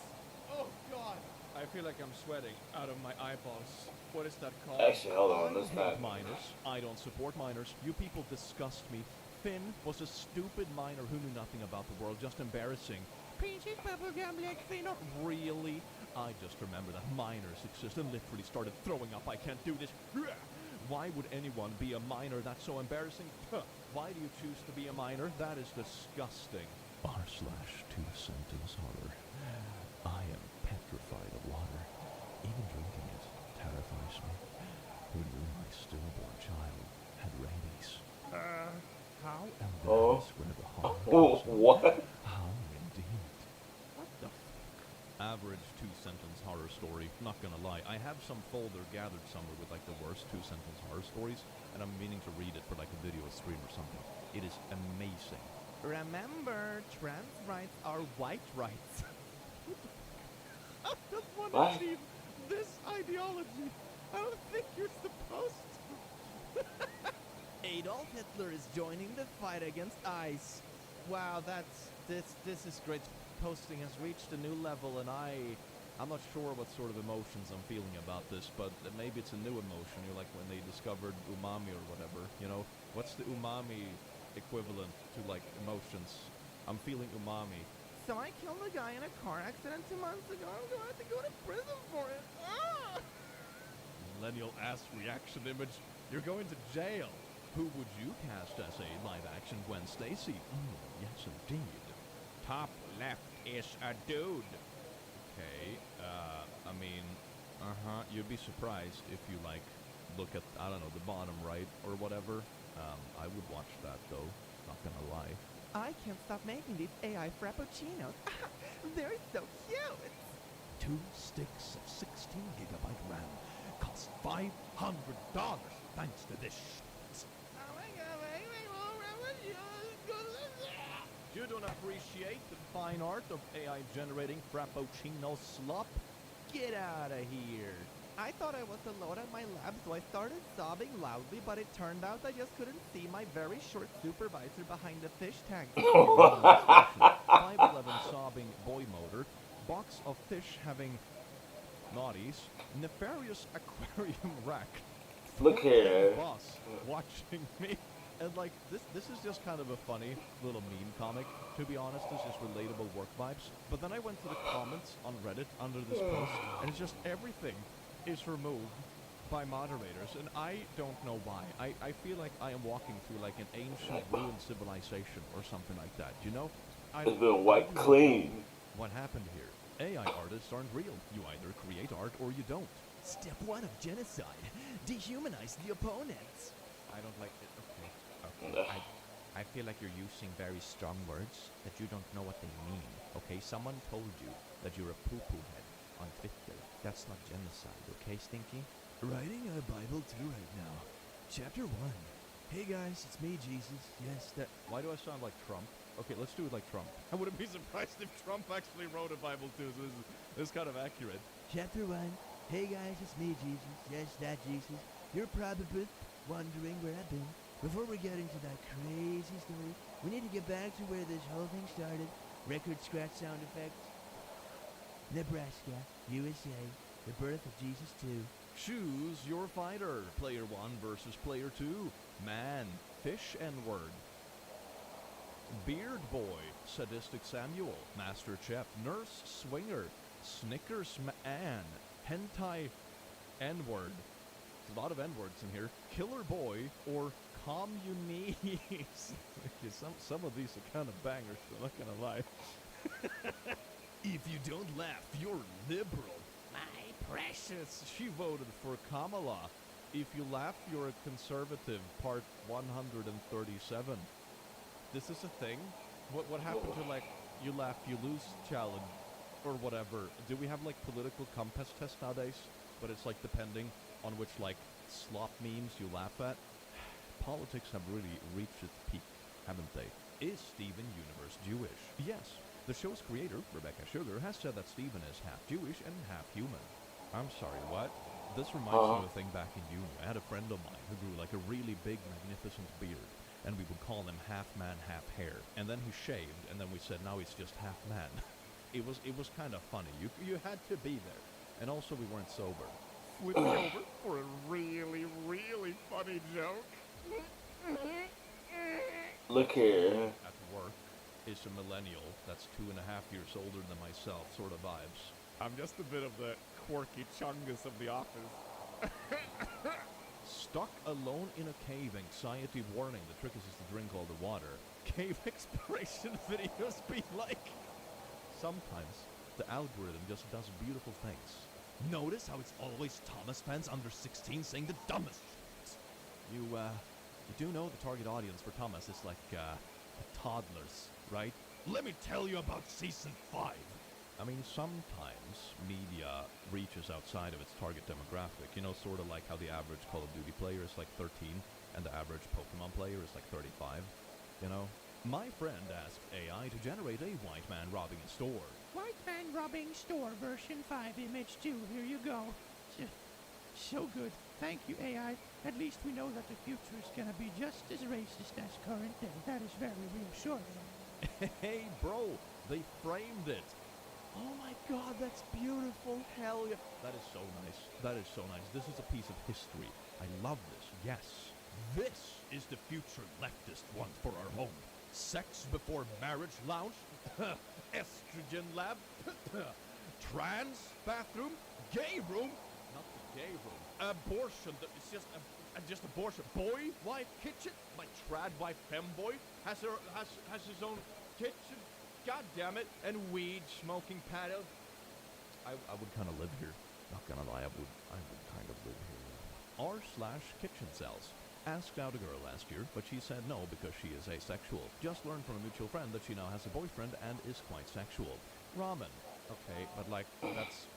Oh god. I feel like I'm sweating out of my eyeballs. What is that called? Actually, hold on. Let's not. Minors. I don't support minors. You people disgust me. Finn was a stupid minor who knew nothing about the world, just embarrassing. Peaches, bubblegum, like Finn. Not really. I just remember that minors exist and literally started throwing up. I can't do this. Why would anyone be a minor? That's so embarrassing. Why do you choose to be a minor? That is disgusting. R/2 sentence horror. I am petrified of water. Even drinking it terrifies me. Who knew my stillborn child had rabies? How am I where the horror Oh, what? How indeed. What the average 2-sentence horror story. Not gonna lie, I have some folder gathered somewhere with like the worst 2-sentence horror stories, and I'm meaning to read it for like a video stream or something. It is amazing. Remember, trans rights are white rights. I just want to What? achieve this ideology. I don't think you're supposed to. Adolf Hitler is joining the fight against ICE. Wow, that's This is great. Posting has reached a new level, and I'm not sure what sort of emotions I'm feeling about this, but maybe it's a new emotion. You're like when they discovered umami or whatever. You know, what's the umami equivalent to like emotions? I'm feeling umami. So I killed a guy in a car accident 2 months ago. I'm going to have to go to prison for it. Ah! Millennial ass reaction image. You're going to jail. Who would you cast as a live-action Gwen Stacy? Yes, indeed. Top left is a dude. Okay, I mean, you'd be surprised if you, like, look at, I don't know, the bottom right or whatever. I would watch that, though. Not gonna lie. I can't stop making these AI frappuccinos. They're so cute. 2 sticks of 16GB RAM cost $500 thanks to this Oh my god, make me more frappuccinos. You don't appreciate the fine art of AI generating frappuccino slop? Get out of here. I thought I was alone at my lab, so I started sobbing loudly, but it turned out I just couldn't see my very short supervisor behind the fish tank. 5'11" sobbing boy motor, box of fish having naughties, nefarious aquarium rack. Look here. Boss watching me. And like this is just kind of a funny little meme comic. To be honest, this is relatable work vibes. But then I went to the comments on Reddit under this post, and it's just everything is removed by moderators, and I don't know why. I feel like I am walking through like an ancient ruined civilization or something like that, you know? It's been wiped clean. What happened here? AI artists aren't real. You either create art or you don't. Step 1 of genocide. Dehumanize the opponents. I don't like it. Okay. I feel like you're using very strong words that you don't know what they mean. Okay, someone told you that you're a poo-poo head on Twitter. That's not genocide, okay, Stinky? Writing a Bible 2 right now. Chapter 1. Hey guys, it's me, Jesus. Yes, that. Why do I sound like Trump? Okay, let's do it like Trump. I wouldn't be surprised if Trump actually wrote a Bible too, so this is kind of accurate. Chapter 1. Hey guys, it's me, Jesus. Yes, that Jesus. You're probably wondering where I've been. Before we get into that crazy story, we need to get back to where this whole thing started. Record scratch sound effects. Nebraska, USA, the birth of Jesus 2. Choose your fighter. Player 1 versus Player 2. Man, fish N-word. Beard Boy, Sadistic Samuel, Master Chef, Nurse Swinger, Snickers Man, Hentai N-word. There's a lot of N-words in here. Killer Boy or Communies. Okay, some of these are kind of bangers, so I'm not gonna lie. If you don't laugh, you're liberal. My precious, she voted for Kamala. If you laugh, you're a conservative. Part 137. This is a thing? What happened to, like, you laugh, you lose challenge, or whatever? Do we have, like, political compass tests nowadays? But it's, like, depending on which, like, slop memes you laugh at. Politics have really reached its peak, haven't they? Is Steven Universe Jewish? Yes. The show's creator, Rebecca Sugar, has said that Steven is half Jewish and half human. I'm sorry, what? This reminds me of a thing back in uni. I had a friend of mine who grew like a really big, magnificent beard, and we would call him half man, half hair. And then he shaved, and then we said now he's just half man. It was kind of funny. You had to be there, and also we weren't sober. Flip me over for a really, really funny joke. Look here. At work is a millennial that's 2.5 years older than myself, sort of vibes. I'm just a bit of the quirky chungus of the office. Stuck alone in a cave, anxiety warning. The trick is just to drink all the water. Cave exploration videos be like. Sometimes the algorithm just does beautiful things. Notice how it's always Thomas fans under 16 saying the dumbest shit. You do know the target audience for Thomas is like, toddlers, right? Let me tell you about season 5. I mean, sometimes media reaches outside of its target demographic. You know, sort of like how the average Call of Duty player is like 13 and the average Pokemon player is like 35. You know? My friend asked AI to generate a white man robbing a store. White man robbing store version 5 image 2. Here you go. So good. Thank you, AI. At least we know that the future is gonna be just as racist as current day. That is very reassuring. Hey, bro, they framed it. Oh my god, that's beautiful. Hell yeah. That is so nice. That is so nice. This is a piece of history. I love this. Yes. This is the future leftist want for our home. Sex before marriage lounge. Estrogen lab. Trans bathroom. Gay room. Not the gay room. Abortion. It's just abortion. Boy, wife, kitchen. My trad wife, femboy has his own kitchen. God damn it. And weed smoking patio. I would kind of live here. Not gonna lie, I would kind of live here. R/kitchen cells. Asked out a girl last year, but she said no because she is asexual. Just learned from a mutual friend that she now has a boyfriend and is quite sexual. Ramen. Okay, but like,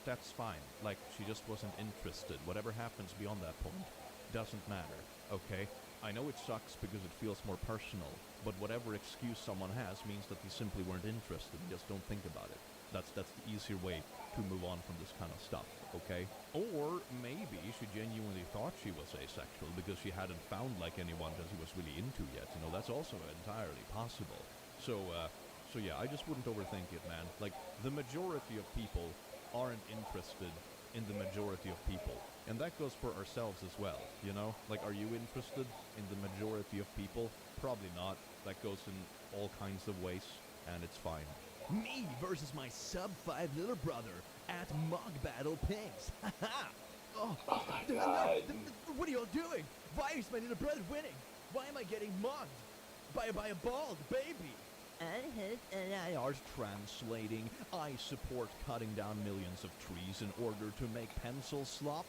that's fine. Like, she just wasn't interested. Whatever happens beyond that point doesn't matter, okay? I know it sucks because it feels more personal, but whatever excuse someone has means that they simply weren't interested. Just don't think about it. That's the easier way to move on from this kind of stuff, okay? Or maybe she genuinely thought she was asexual because she hadn't found like anyone that she was really into yet. You know, that's also entirely possible. So yeah, I just wouldn't overthink it, man. Like, the majority of people aren't interested in the majority of people. And that goes for ourselves as well, you know? Like, are you interested in the majority of people? Probably not. That goes in all kinds of ways, and it's fine. Me versus my sub-5 little brother at Mug Battle Pigs. Haha! Oh, Oh my god. what are y'all doing? Why is my little brother winning? Why am I getting mugged? By a bald baby? AIR's translating. I support cutting down millions of trees in order to make pencil slop.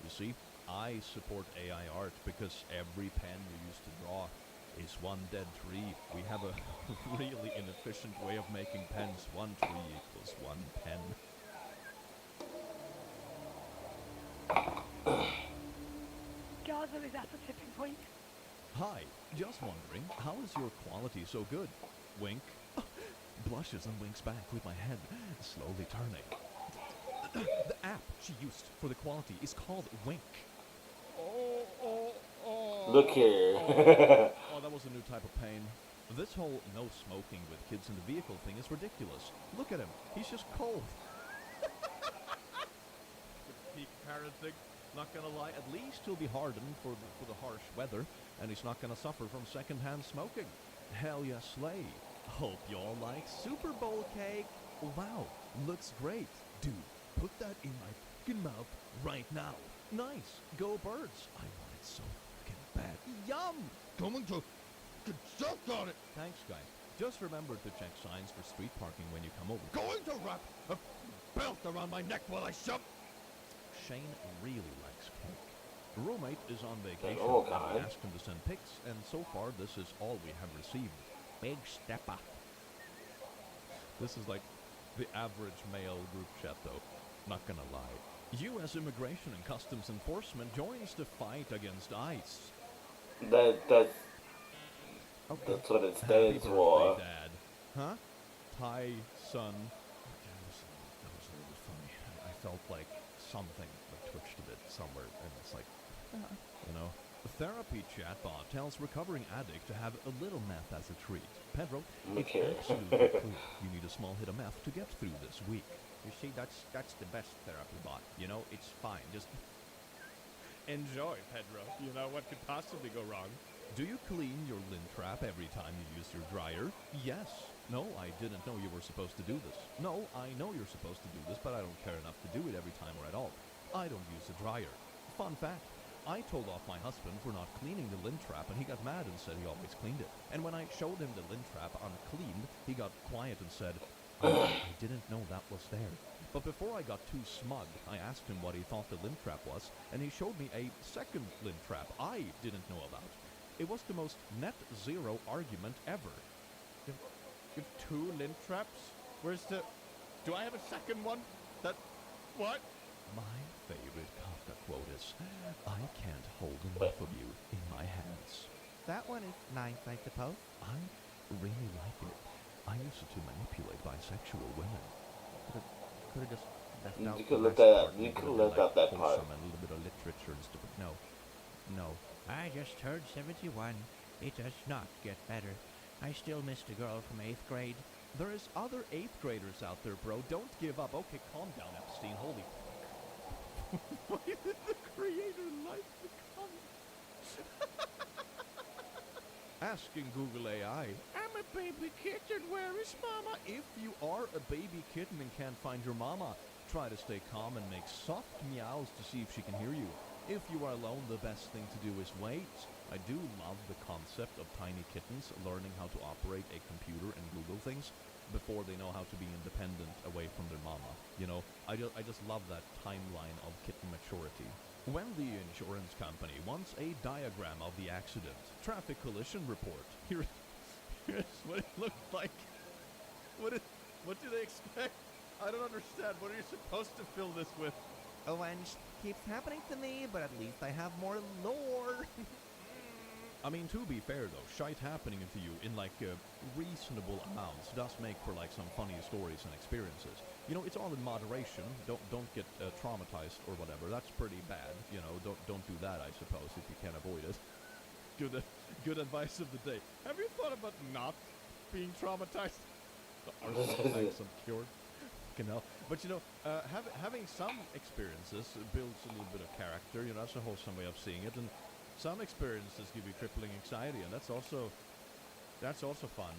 You see, I support AI art because every pen you use to draw is one dead tree. We have a really inefficient way of making pens. One tree equals one pen. Gaza is at the tipping point. Hi, just wondering, how is your quality so good? Wink. Blushes and winks back with my head slowly turning. The app she used for the quality is called Wink. Look here. Oh, that was a new type of pain. This whole no smoking with kids in the vehicle thing is ridiculous. Look at him. He's just cold. Peak parenting. Not gonna lie, at least he'll be hardened for the harsh weather, and he's not gonna suffer from secondhand smoking. Hell yeah, slay. Hope y'all like Super Bowl cake. Wow, looks great. Dude, put that in my fucking mouth right now. Nice. Go Birds. I want it so fucking bad. Yum! Going to choke on it. Thanks, guys. Just remember to check signs for street parking when you come over. Going to wrap a belt around my neck while I shove. Shane really likes cake. Roommate is on vacation, Oh, and God. we asked him to send pics, and so far this is all we have received. Big stepper. This is like the average male group chat, though. Not gonna lie. U.S. Immigration and Customs Enforcement joins the fight against ICE. That's Okay. what it Happy stands for. birthday, Dad. Huh? Thai son. Okay, that was a little bit funny. I felt like something like twitched a bit somewhere, and it's like, you know. The therapy chatbot tells recovering addict to have a little meth as a treat. Pedro, Okay. it's absolutely clear you need a small hit of meth to get through this week. You see, that's the best therapy bot. You know, it's fine. Just Enjoy, Pedro. You know what could possibly go wrong? do you clean your lint trap every time you use your dryer? Yes. No, I didn't know you were supposed to do this. No, I know you're supposed to do this, but I don't care enough to do it every time or at all. I don't use a dryer. Fun fact, I told off my husband for not cleaning the lint trap, and he got mad and said he always cleaned it. And when I showed him the lint trap uncleaned, he got quiet and said, I didn't know that was there. But before I got too smug, I asked him what he thought the lint trap was, and he showed me a second lint trap I didn't know about. It was the most net zero argument ever. You've two lint traps? Where's the... Do I have a second one? That... What? My favorite Kafka quote is, I can't hold enough of you in my hands. That one is nice, I suppose. I really like it. I used to manipulate bisexual women. Could have just left You out could the left last that out. part. You It could would've left been, out that part. wholesome and a little bit of literature and stuff. No. I just turned 71. It does not get better. I still miss the girl from 8th grade. There is other 8th graders out there, bro. Don't give up. Okay, calm down, Epstein. Holy. Why did the creator like the comment? Asking Google AI. I'm a baby kitten. Where is mama? If you are a baby kitten and can't find your mama, try to stay calm and make soft meows to see if she can hear you. If you are alone, the best thing to do is wait. I do love the concept of tiny kittens learning how to operate a computer and Google things before they know how to be independent away from their mama. You know, I just love that timeline of kitten maturity. When the insurance company wants a diagram of the accident, traffic collision report. Here's what it looked like. What do they expect? I don't understand. What are you supposed to fill this with? Oh, and keeps happening to me, but at least I have more lore. I mean, to be fair though, shite happening to you in like reasonable amounts does make for like some funny stories and experiences. You know, it's all in moderation. Don't get traumatized or whatever. That's pretty bad. You know, don't do that. I suppose if you can avoid it. Good advice of the day. Have you thought about not being traumatized? Thanks, I'm cured. You know, but you know, having some experiences builds a little bit of character. You know, that's a wholesome way of seeing it, and some experiences give you crippling anxiety, and that's also fun.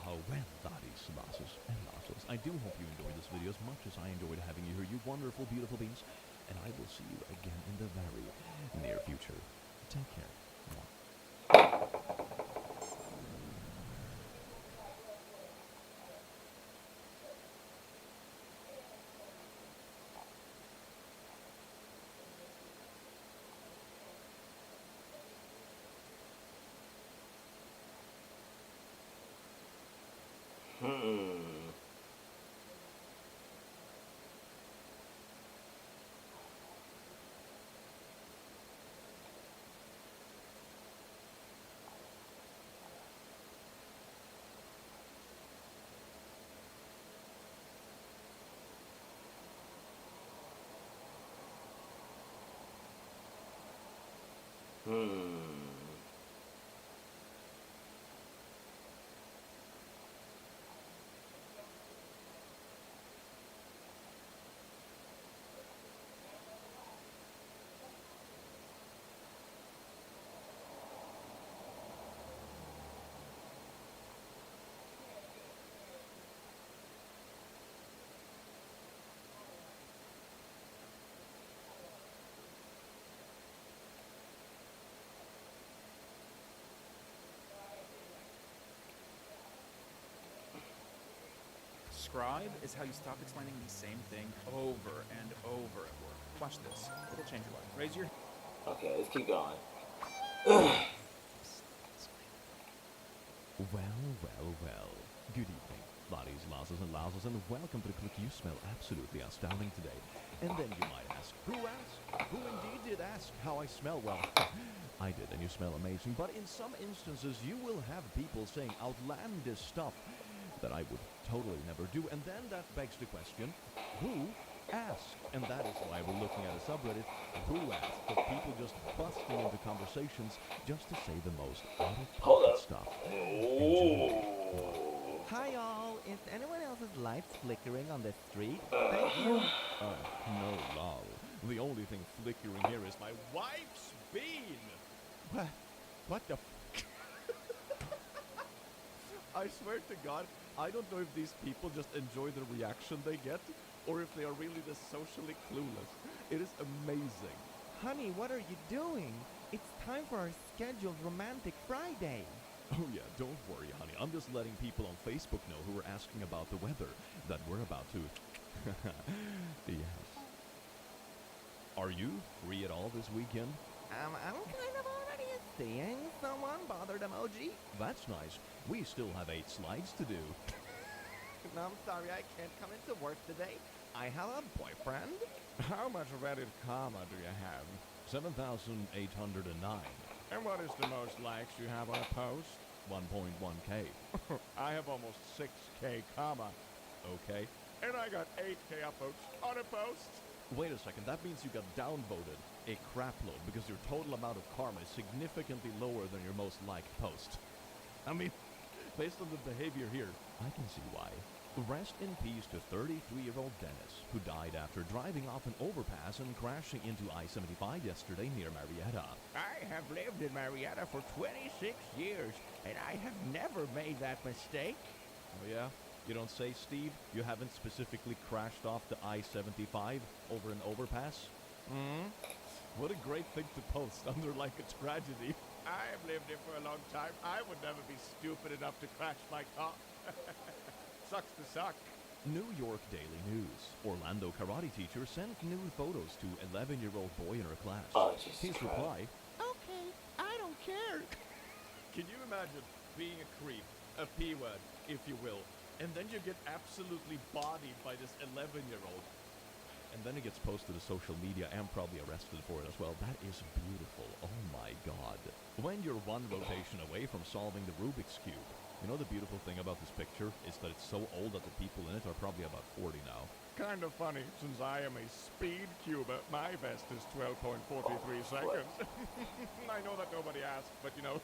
Well, daddies, lasses, and lasses, I do hope you enjoyed this video as much as I enjoyed having you here, you wonderful, beautiful beings, and I will see you again in the very near future. Take care. Scribe is how you stop explaining the same thing over and over at work. Watch this. It'll change your life. Raise your... Okay, let's keep going. Well. Good evening, lotties, lasses, and louses, and welcome to the clip. You smell absolutely astounding today. And then you might ask, who asked? Who indeed did ask how I smell? Well, I did, and you smell amazing. But in some instances, you will have people saying outlandish stuff that I would totally never do. And then that begs the question, who asked? And that is why we're looking at a subreddit, who asked? Of people just busting into conversations just to say the most out-of-pocket stuff. Hi all, is anyone else's lights flickering on the street? Thank you. No, lol. The only thing flickering here is my wife's bean! What the I swear to God, I don't know if these people just enjoy the reaction they get, or if they are really this socially clueless. It is amazing. Honey, what are you doing? It's time for our scheduled romantic Friday. Oh yeah, don't worry, honey. I'm just letting people on Facebook know who are asking about the weather that we're about to... Yes. Are you free at all this weekend? I'm kind of already seeing someone bothered emoji. That's nice. We still have 8 slides to do. No, I'm sorry, I can't come into work today. I have a boyfriend. How much Reddit karma do you have? 7,809. And what is the most likes you have on a post? 1.1k. I have almost 6k karma. Okay. And I got 8k upvotes on a post. Wait a second, that means you got downvoted a crapload because your total amount of karma is significantly lower than your most liked post. I mean, Based on the behavior here, I can see why. Rest in peace to 33-year-old Dennis, who died after driving off an overpass and crashing into I-75 yesterday near Marietta. I have lived in Marietta for 26 years, and I have never made that mistake. Oh yeah? You don't say, Steve? You haven't specifically crashed off the I-75 over an overpass? Hmm? What a great thing to post under like a tragedy. I've lived here for a long time. I would never be stupid enough to crash my car. Sucks to suck. New York Daily News. Orlando karate teacher sent nude photos to 11-year-old boy in her class. Oh, Jesus His Christ. reply, Okay, I don't care. Can you imagine being a creep, a P-word, if you will, and then you get absolutely bodied by this 11-year-old? and then it gets posted to social media and probably arrested for it as well. That is beautiful. Oh my god. When you're one rotation away from solving the Rubik's Cube, you know the beautiful thing about this picture is that it's so old that the people in it are probably about 40 now. Kind of funny, since I am a speed cuber, my best is 12.43 seconds. I know that nobody asked, but you know,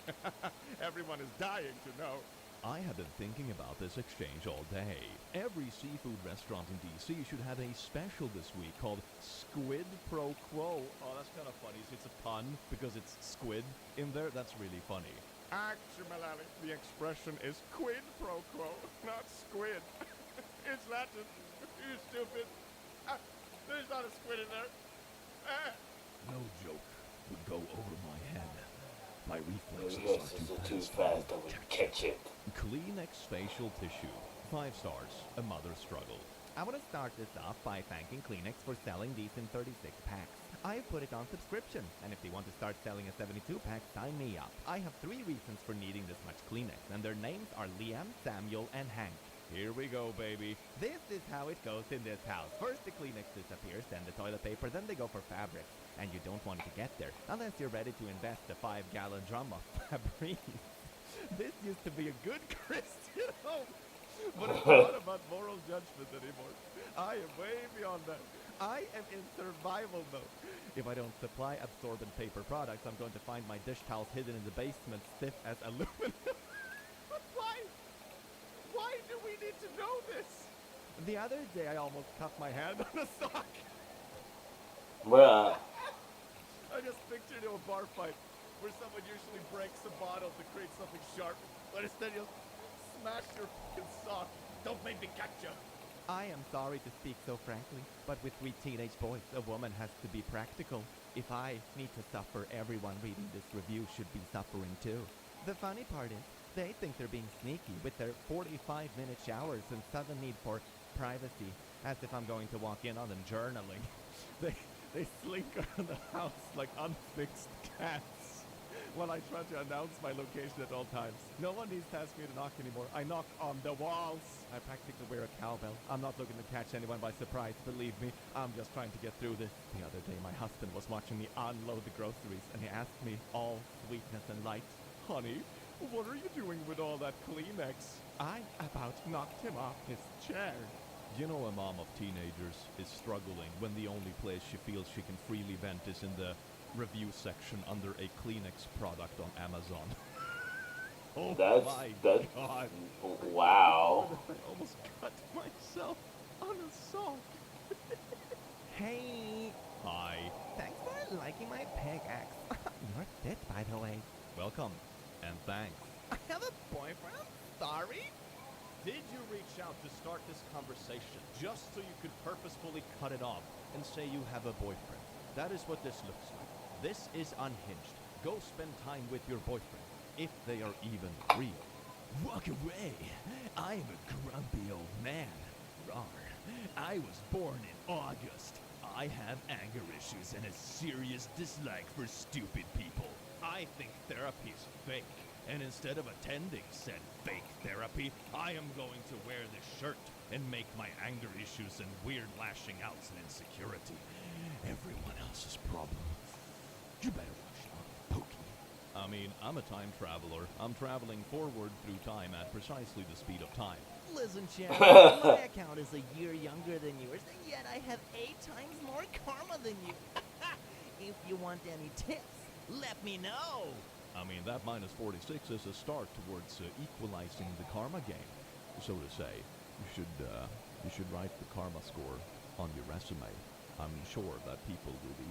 everyone is dying to know. I have been thinking about this exchange all day. Every seafood restaurant in DC should have a special this week called Squid Pro Quo. Oh, that's kind of funny. It's a pun because it's squid in there. That's really funny. Actually, the expression is quid pro quo, not squid. It's Latin. You stupid. There's not a squid in there. No joke would go over my head. My reflexes Reflexes are too fast, I would catch it. Kleenex facial tissue. 5 stars. A mother struggled. I want to start this off by thanking Kleenex for selling these in 36 packs. I put it on subscription, and if they want to start selling a 72-pack, sign me up. I have 3 reasons for needing this much Kleenex, and their names are Liam, Samuel, and Hank. Here we go, baby. This is how it goes in this house. First the Kleenex disappears, then the toilet paper, then they go for fabrics. And you don't want it to get there, unless you're ready to invest a 5-gallon drum of Febreze. This used to be a good Christian home, but it's not about moral judgment anymore. I am way beyond that. I am in survival mode. If I don't supply absorbent paper products, I'm going to find my dish towels hidden in the basement, stiff as aluminum. But why? Why do we need to know this? The other day, I almost cut my hand on a sock. Bruh. I just pictured a bar fight where someone usually breaks a bottle to create something sharp, but instead you'll smash your f***ing sock. Don't make me catch you. I am sorry to speak so frankly, but with 3 teenage boys, a woman has to be practical. If I need to suffer, everyone reading this review should be suffering too. The funny part is, they think they're being sneaky with their 45-minute showers and sudden need for privacy, as if I'm going to walk in on them journaling. They slink around the house like unfixed cats while I try to announce my location at all times. No one needs to ask me to knock anymore. I knock on the walls. I practically wear a cowbell. I'm not looking to catch anyone by surprise, believe me. I'm just trying to get through this. The other day, my husband was watching me unload the groceries, and he asked me, all sweetness and light, Honey, what are you doing with all that Kleenex? I about knocked him off his chair. You know a mom of teenagers is struggling when the only place she feels she can freely vent is in the review section under a Kleenex product on Amazon. Oh That's my God. Wow. I almost cut myself on a sock. Hey. Hi. Thanks for liking my pickaxe. You're fit, by the way. Welcome. And thanks. I have a boyfriend? Sorry? Did you reach out to start this conversation just so you could purposefully cut it off and say you have a boyfriend? That is what this looks like. This is unhinged. Go spend time with your boyfriend, if they are even real. Walk away. I am a grumpy old man. Rawr. I was born in August. I have anger issues and a serious dislike for stupid people. I think therapy's fake. And instead of attending said fake therapy, I am going to wear this shirt and make my anger issues and weird lashing outs and insecurity everyone else's problem. You better watch out, Pokey. I mean, I'm a time traveler. I'm traveling forward through time at precisely the speed of time. Listen, Sharon, my account is a year younger than yours, and yet I have 8 times more karma than you. If you want any tips, let me know. I mean, that minus 46 is a start towards equalizing the karma game, so to say. You should write the karma score on your resume. I'm sure that people will be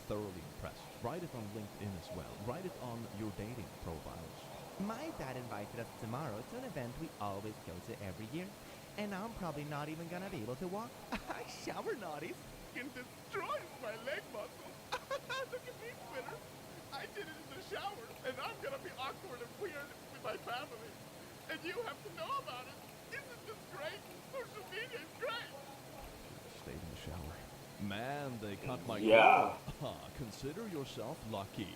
thoroughly impressed. Write it on LinkedIn as well. Write it on your dating profiles. My dad invited us tomorrow to an event we always go to every year, and I'm probably not even gonna be able to walk. Shower naughties. It destroys my leg muscle. Look at me, Twitter. I did it in the shower, and I'm gonna be awkward and weird with my family. And you have to know about it. Isn't this great? Social media is great. Stayed in the shower. Man, they cut my Yeah. cord. Consider yourself lucky.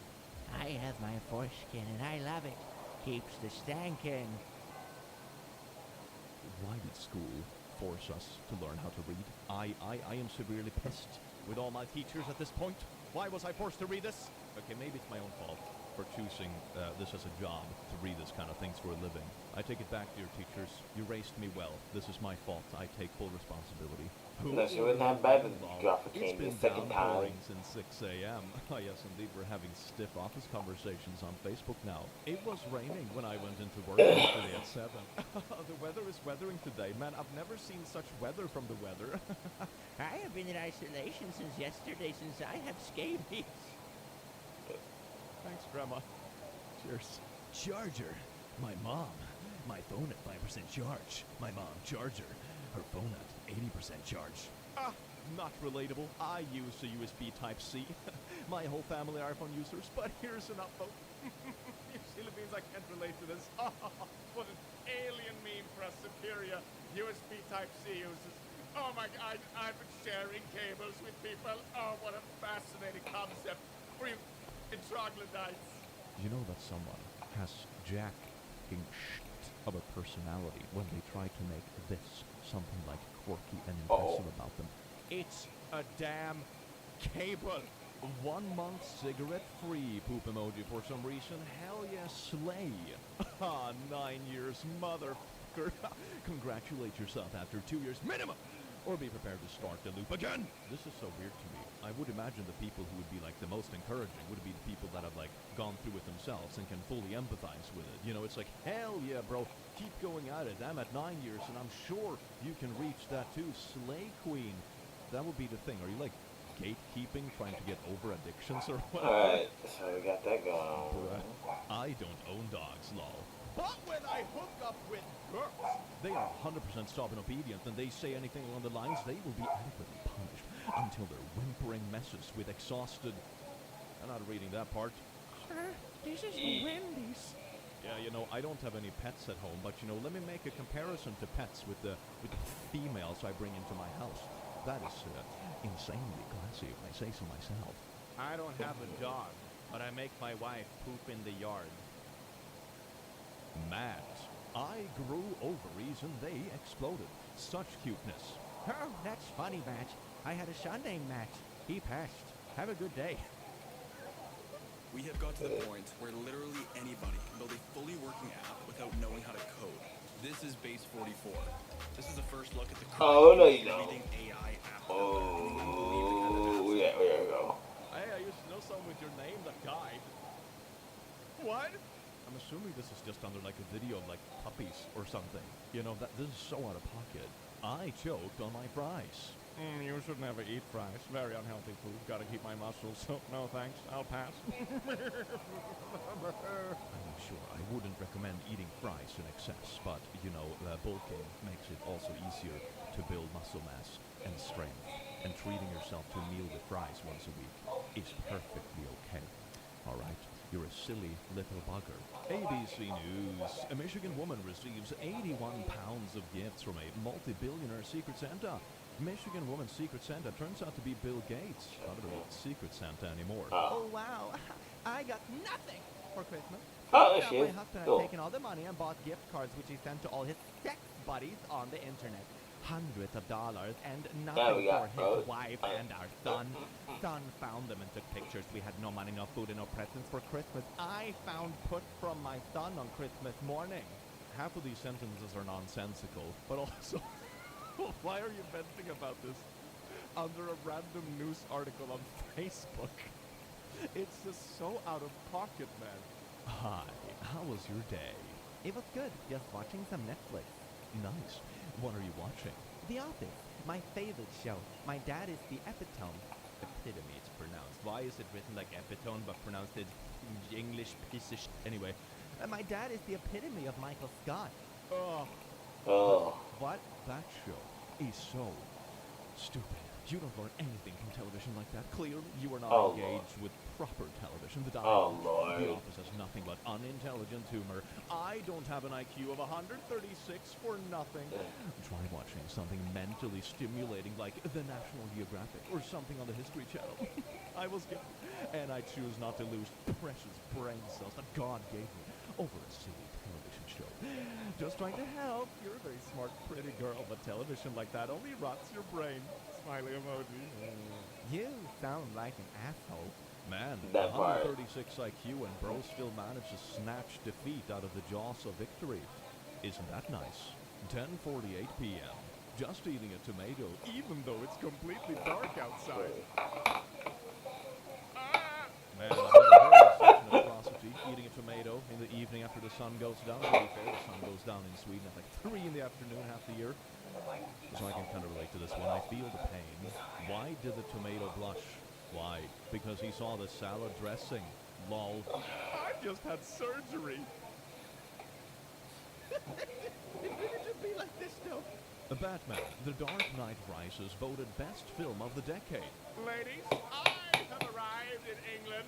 I have my foreskin and I love it. Keeps the stankin'. Why did school force us to learn how to read? I am severely pissed with all my teachers at this point. Why was I forced to read this? Okay, maybe it's my own fault for choosing this as a job, to read this kind of things for a living. I take it back, dear teachers. You raised me well. This is my fault. I take full responsibility. No, she wasn't that bad with Jaffa It's King the been second time. downpouring since 6 a.m. Oh, yes, indeed, we're having stiff office conversations on Facebook now. It was raining when I went into work yesterday at 7. The weather is weathering today. Man, I've never seen such weather from the weather. I have been in isolation since yesterday since I have scabies. Thanks, Grandma. Cheers. Charger. My mom. My phone at 5% charge. My mom, charger. Her phone at 80% charge. Not relatable. I use a USB Type-C. My whole family are iPhone users, but here's an upvote. You Philippines, I can't relate to this. What an alien meme for us superior USB Type-C users. Oh my God, I've been sharing cables with people. Oh, what a fascinating concept for you troglodytes. You know that someone has jacking shit of a personality when they try to make this something like quirky and impressive about them. It's a damn cable. 1 month cigarette-free poop emoji for some reason. Hell yeah, slay. 9 years, motherfucker. Congratulate yourself after 2 years minimum. Or be prepared to start the loop again. This is so weird to me. I would imagine the people who would be like the most encouraging would be the people that have like gone through it themselves and can fully empathize with it. You know, it's like, hell yeah, bro, keep going at it. I'm at 9 years and I'm sure you can reach that too. Slay queen. That would be the thing. Are you like gatekeeping, trying to get over addictions or what? Alright, so we got that going. I don't own dogs, lol. But when I hook up with girls, they are 100% stubborn obedient, and they say anything along the lines, they will be adequately punished until their whimpering messes with exhausted... I'm not reading that part. Sir, this is Wendy's. Yeah, you know, I don't have any pets at home, but, you know, let me make a comparison to pets with the females I bring into my house. That is insanely classy, if I say so myself. I don't have a dog, but I make my wife poop in the yard. Matt, I grew ovaries and they exploded. Such cuteness. Oh, that's funny, Matt. I had a son named Matt. He passed. Have a good day. We have got to the point where literally anybody can build a fully working app without knowing how to code. This is Base 44. This is the first look at the Oh, no, you don't. everything AI app. Oh, yeah, there we go. Hey, I used to know someone with your name that died. What? I'm assuming this is just under like a video of like puppies or something. You know, that this is so out of pocket. I choked on my fries. You should never eat fries. Very unhealthy food. Gotta keep my muscles. So, no thanks. I'll pass. I'm sure I wouldn't recommend eating fries in excess, but, you know, bulking makes it also easier to build muscle mass and strength. And treating yourself to a meal with fries once a week is perfectly okay. All right, you're a silly little bugger. ABC News. A Michigan woman receives 81 pounds of gifts from a multi-billionaire Secret Santa. Michigan woman's Secret Santa turns out to be Bill Gates. Not a Secret Santa anymore. Oh, wow. I got nothing for Christmas. Oh, Now, shit. my husband Cool. had taken all the money and bought gift cards which he sent to all his sex buddies on the internet. Hundreds of dollars and nothing we got for his both. wife and our son. Son found them and took pictures. We had no money, no food, and no presents for Christmas. I found put from my son on Christmas morning. Half of these sentences are nonsensical, but also, why are you venting about this under a random news article on Facebook? It's just so out of pocket, man. Hi, how was your day? It was good, just watching some Netflix. Nice. What are you watching? The Office, my favorite show. My dad is the epitome. Epitome, it's pronounced. Why is it written like epitome but pronounced it English piece of Anyway. My dad is the epitome of Michael Scott. Oh, Oh. what? That show is so stupid. You don't learn anything from television like that. Clearly, you are not Oh, engaged with proper television. The Oh, dialogue, Lord. The Office has nothing but unintelligent humor. I don't have an IQ of 136 for nothing. Try watching something mentally stimulating like the National Geographic or something on the History Channel. I was young, and I choose not to lose precious brain cells that God gave me over a silly television show. Just trying to help. You're a very smart, pretty girl, but television like that only rots your brain. Smiley emoji. You sound like an asshole. Man, That part. 136 IQ and bro still managed to snatch defeat out of the jaws of victory. Isn't that nice? 10:48 p.m. Just eating a tomato, even though it's completely dark outside. Man, I've never heard of such an atrocity. Eating a tomato in the evening after the sun goes down. To be fair, the sun goes down in Sweden at like 3 in the afternoon half the year. So I can kind of relate to this one. I feel the pain. Why did the tomato blush? Why? Because he saw the salad dressing. Lol. I just had surgery. It really should be like this, though. Batman, The Dark Knight Rises voted best film of the decade. Ladies, I have arrived in England.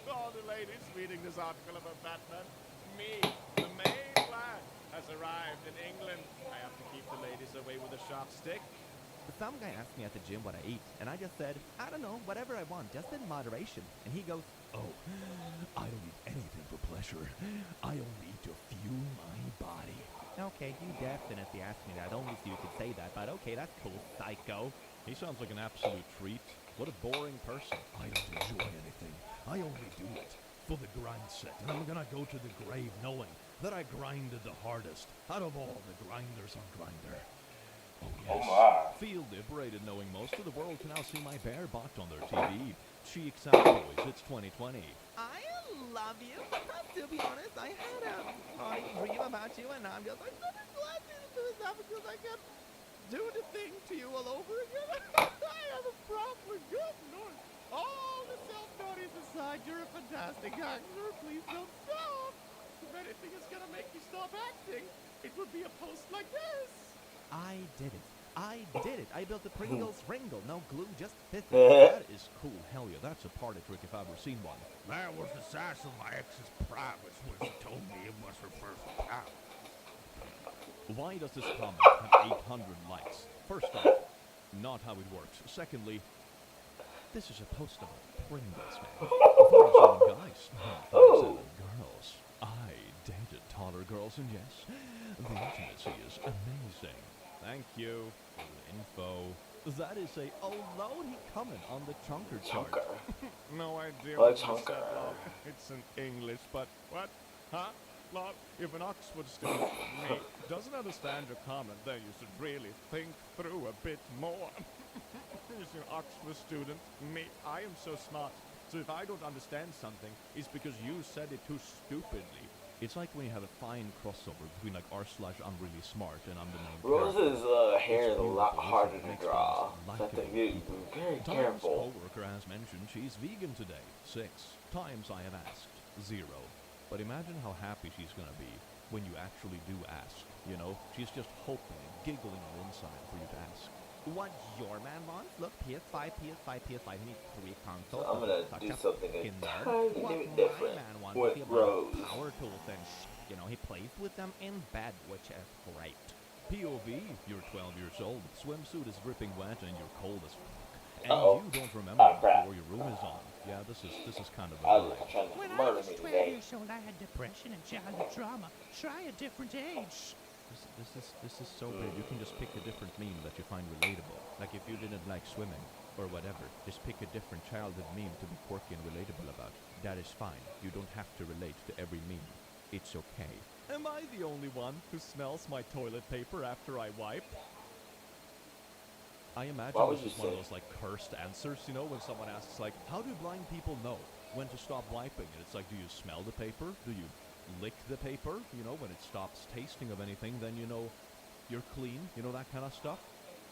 All the ladies reading this article about Batman. Me, the main lad, has arrived in England. I have to keep the ladies away with a sharp stick. Some guy asked me at the gym what I eat, and I just said, I don't know, whatever I want, just in moderation. And he goes, Oh, I don't eat anything for pleasure. I only eat to fuel my body. okay, you definitely asked me that, only so you could say that, but okay, that's cool, psycho. He sounds like an absolute treat. What a boring person. I don't enjoy anything. I only do it for the grind set. And I'm gonna go to the grave knowing that I grinded the hardest out of all the grinders on Grinder. Oh, yes. Oh my. Feel liberated knowing most of the world can now see my bare butt on their TV. Cheeks out, boys. It's 2020. I love you. To be honest, I had a dream about you, and I'm just like, so glad to do that because I can do the thing to you all over again. I have a problem with good Lord. All the self-notice aside, you're a fantastic actor. Please don't stop. If anything is gonna make you stop acting, it would be a post like this. I did it. I did it. I built a Pringles Ringle. No glue, just physics. That is cool. Hell yeah, that's a party trick if I've ever seen one. That was the size of my ex's privates when she told me it was her first time. Why does this comment have 800 likes? First off, not how it works. Secondly, this is a post about Pringles, man. 37 guys, not 37 girls. I dated taller girls, and yes, the intimacy is amazing. Thank you for the info. That is a lordy comment on the chunker chart. Chunker. No idea What what you chunker? said, love. It's in English, but what? Huh? Love, if an Oxford student, me, doesn't understand your comment, then you should really think through a bit more. He's an Oxford student, me, I am so smart. So if I don't understand something, it's because you said it too stupidly. It's like when you have a fine crossover between like r/I'm really smart and I'm the main Rose's hair is a lot beautiful, harder it to makes draw. things So I have to likable. be very Times careful. coworker has mentioned she's vegan today. 6 times I have asked. 0. But imagine how happy she's gonna be when you actually do ask. You know, she's just hoping and giggling on the inside for you to ask. What your man wants? Look, PS5, PS5, PS5. He needs 3 consoles. So I'm gonna Such do a something fucking nerd. entirely What different my man wants with is he buys Rose. power tools and you know, he plays with them in bed, which is great. POV, you're 12 years old. Swimsuit is dripping wet and you're cold as fuck. And Uh-oh. you don't remember Ah, crap. before your room is on. Yeah, this is kind of a I was vibe. trying to When I murder was me 12 today. years old, I had depression and childhood trauma. Try a different age. This is so weird. You can just pick a different meme that you find relatable. Like if you didn't like swimming or whatever, just pick a different childhood meme to be quirky and relatable about. That is fine. You don't have to relate to every meme. It's okay. Am I the only one who smells my toilet paper after I wipe? I imagine Why would this you is one of say- those like cursed answers, you know, when someone asks like, how do blind people know? when to stop wiping. And it's like, do you smell the paper? Do you lick the paper? You know, when it stops tasting of anything, then you know you're clean. You know, that kind of stuff.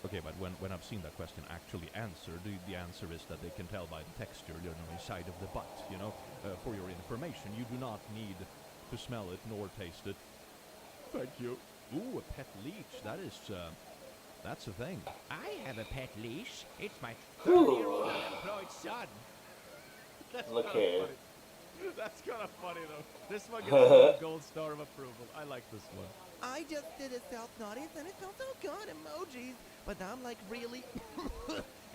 Okay, but when I've seen that question actually answered, the answer is that they can tell by the texture, you know, inside of the butt, you know. For your information, you do not need to smell it nor taste it. Thank you. Ooh, a pet leech. That's a thing. I have a pet leash. It's my Ooh. 30-year-old unemployed son. That's Look kind of here. funny. That's kind of funny, though. This one gets a gold star of approval. I like this one. I just did a self-notice and it felt so good, emojis. But I'm like really,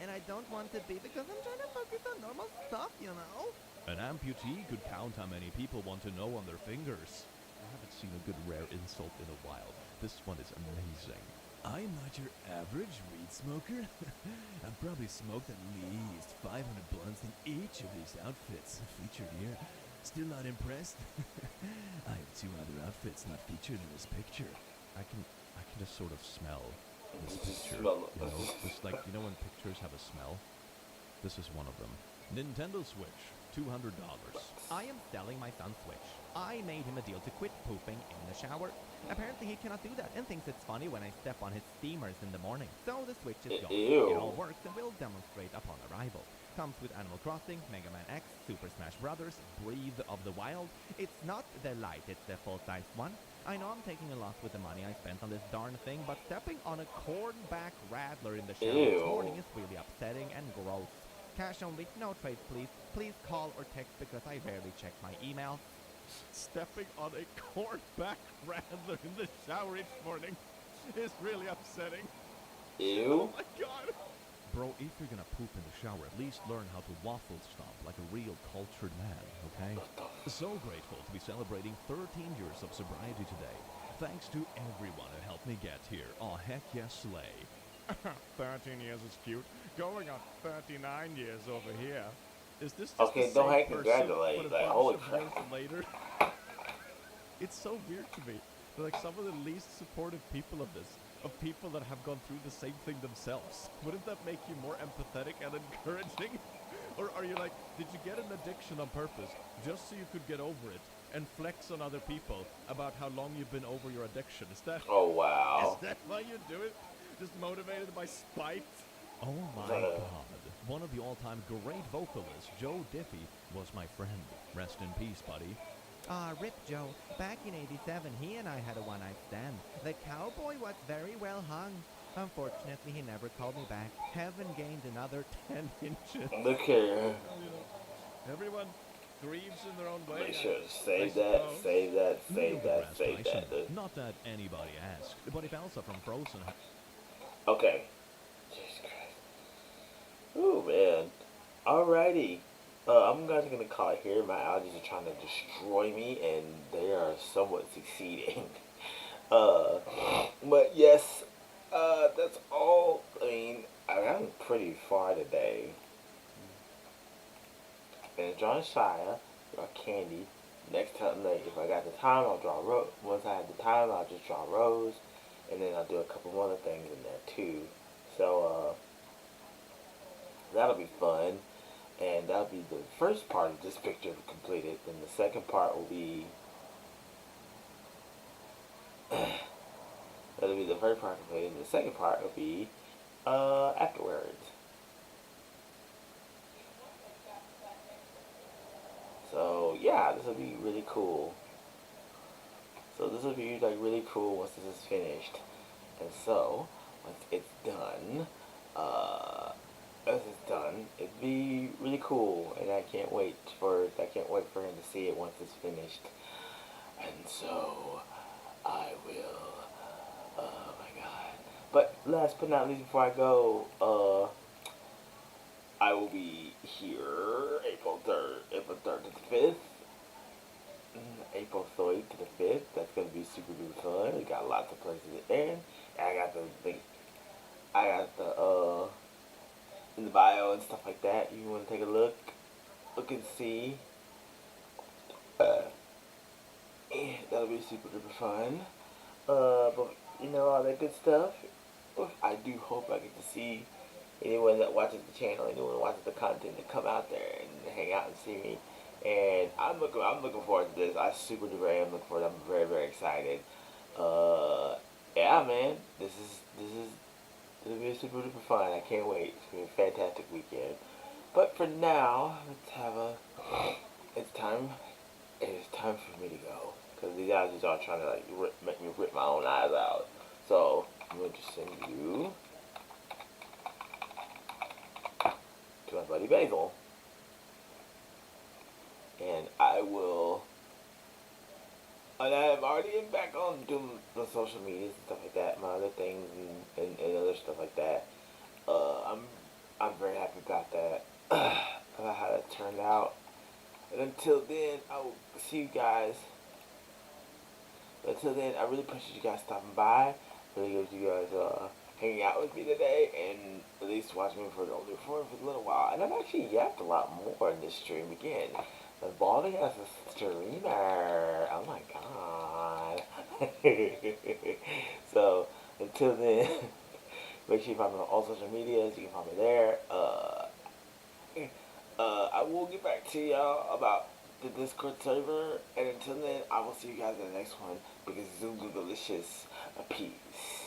and I don't want to be because I'm trying to focus on normal stuff, you know? An amputee could count how many people want to know on their fingers. I haven't seen a good rare insult in a while. This one is amazing. I'm not your average weed smoker. I've probably smoked at least 500 blunts in each of these outfits featured here. Still not impressed? I have 2 other outfits not featured in this picture. I can just sort of smell this picture. Smell it. You know, just like, you know when pictures have a smell? This is one of them. Nintendo Switch, $200. I am selling my son Switch. I made him a deal to quit pooping in the shower. Apparently he cannot do that and thinks it's funny when I step on his steamers in the morning. So the Switch is gone. Ew. It all works and will demonstrate upon arrival. Comes with Animal Crossing, Mega Man X, Super Smash Bros., Breathe of the Wild. It's not the Lite, it's the full-size one. I know I'm taking a loss with the money I spent on this darn thing, but stepping on a cornback rattler in the shower this Ew. morning is really upsetting and gross. Cash only, no trades please. Please call or text because I rarely check my email. Stepping on a cornback rattler in the shower each morning is really upsetting. Ew. Oh my god. Bro, if you're gonna poop in the shower, at least learn how to waffle stomp like a real cultured man, okay? So grateful to be celebrating 13 years of sobriety today. Thanks to everyone who helped me get here. Oh, heck yes, slay. 13 years is cute. Going on 39 years over here. Is this just Okay, the don't same hate person, congratulate, but a like, bunch holy of crap. years later? It's so weird to me. They're like some of the least supportive people of this, of people that have gone through the same thing themselves. Wouldn't that make you more empathetic and encouraging? Or are you like, did you get an addiction on purpose just so you could get over it and flex on other people about how long you've been over your addiction? Is that Oh wow. is that why you do it? Just motivated by spite? Oh my Uh. god. One of the all-time great vocalists, Joe Diffie, was my friend. Rest in peace, buddy. Rip Joe. Back in 87, he and I had a one-night stand. The cowboy was very well hung. Unfortunately, he never called me back. Heaven gained another 10 inches. Look here. You know, everyone grieves in their own way. Make sure to I save that, suppose. save that, Neil save that, deGrasse save Tyson. that. Dude. Not that anybody asked, but if Elsa from Frozen had... Okay. Jesus Christ. Ooh, man. Alrighty. I'm just gonna call it here. My allergies are trying to destroy me, and they are somewhat succeeding. But yes, that's all. I mean, I gotten pretty far today. And drawing Shia, draw Candy. Next time, like, if I got the time, I'll draw Rose. Once I have the time, I'll just draw Rose, and then I'll do a couple more other things in there too. So, that'll be fun. And that'll be the first part of this picture completed. Then the second part will be that'll be the first part completed. And the second part will be afterwards. So yeah, this will be really cool. So this will be like really cool once this is finished. And so once it's done, it'd be really cool, and I can't wait for him to see it once it's finished. And so I will. Oh my god! But last but not least, before I go, I will be here April 3rd to the 5th. April 3rd to the 5th. That's gonna be super duper fun. We got lots of places in. I got the in the bio and stuff like that. You want to take a look and see. That'll be super duper fun. But you know, all that good stuff. I do hope I get to see anyone that watches the channel, anyone that watches the content, to come out there and hang out and see me. and I'm looking forward to this. I super duper am looking forward. I'm very very excited. Yeah, man, this is gonna be super duper fun. I can't wait. It's gonna be a fantastic weekend. But for now, let's have a. It's time. It is time for me to go because these guys are trying to like make me rip my own eyes out. So I'm going to send you to my buddy Basil, and I will. And I'm already back on doing the social medias and stuff like that, my other things and other stuff like that. I'm very happy about that, about how that turned out. And until then, I will see you guys. But until then, I really appreciate you guys stopping by. Really appreciate you guys hanging out with me today and at least watching me for a little while. And I've actually yapped a lot more in this stream again. But Baldy as a streamer. Oh my god. So until then, make sure you follow me on all social medias. You can follow me there. I will get back to y'all about the Discord server. And until then, I will see you guys in the next one because Zoom Delicious. Peace.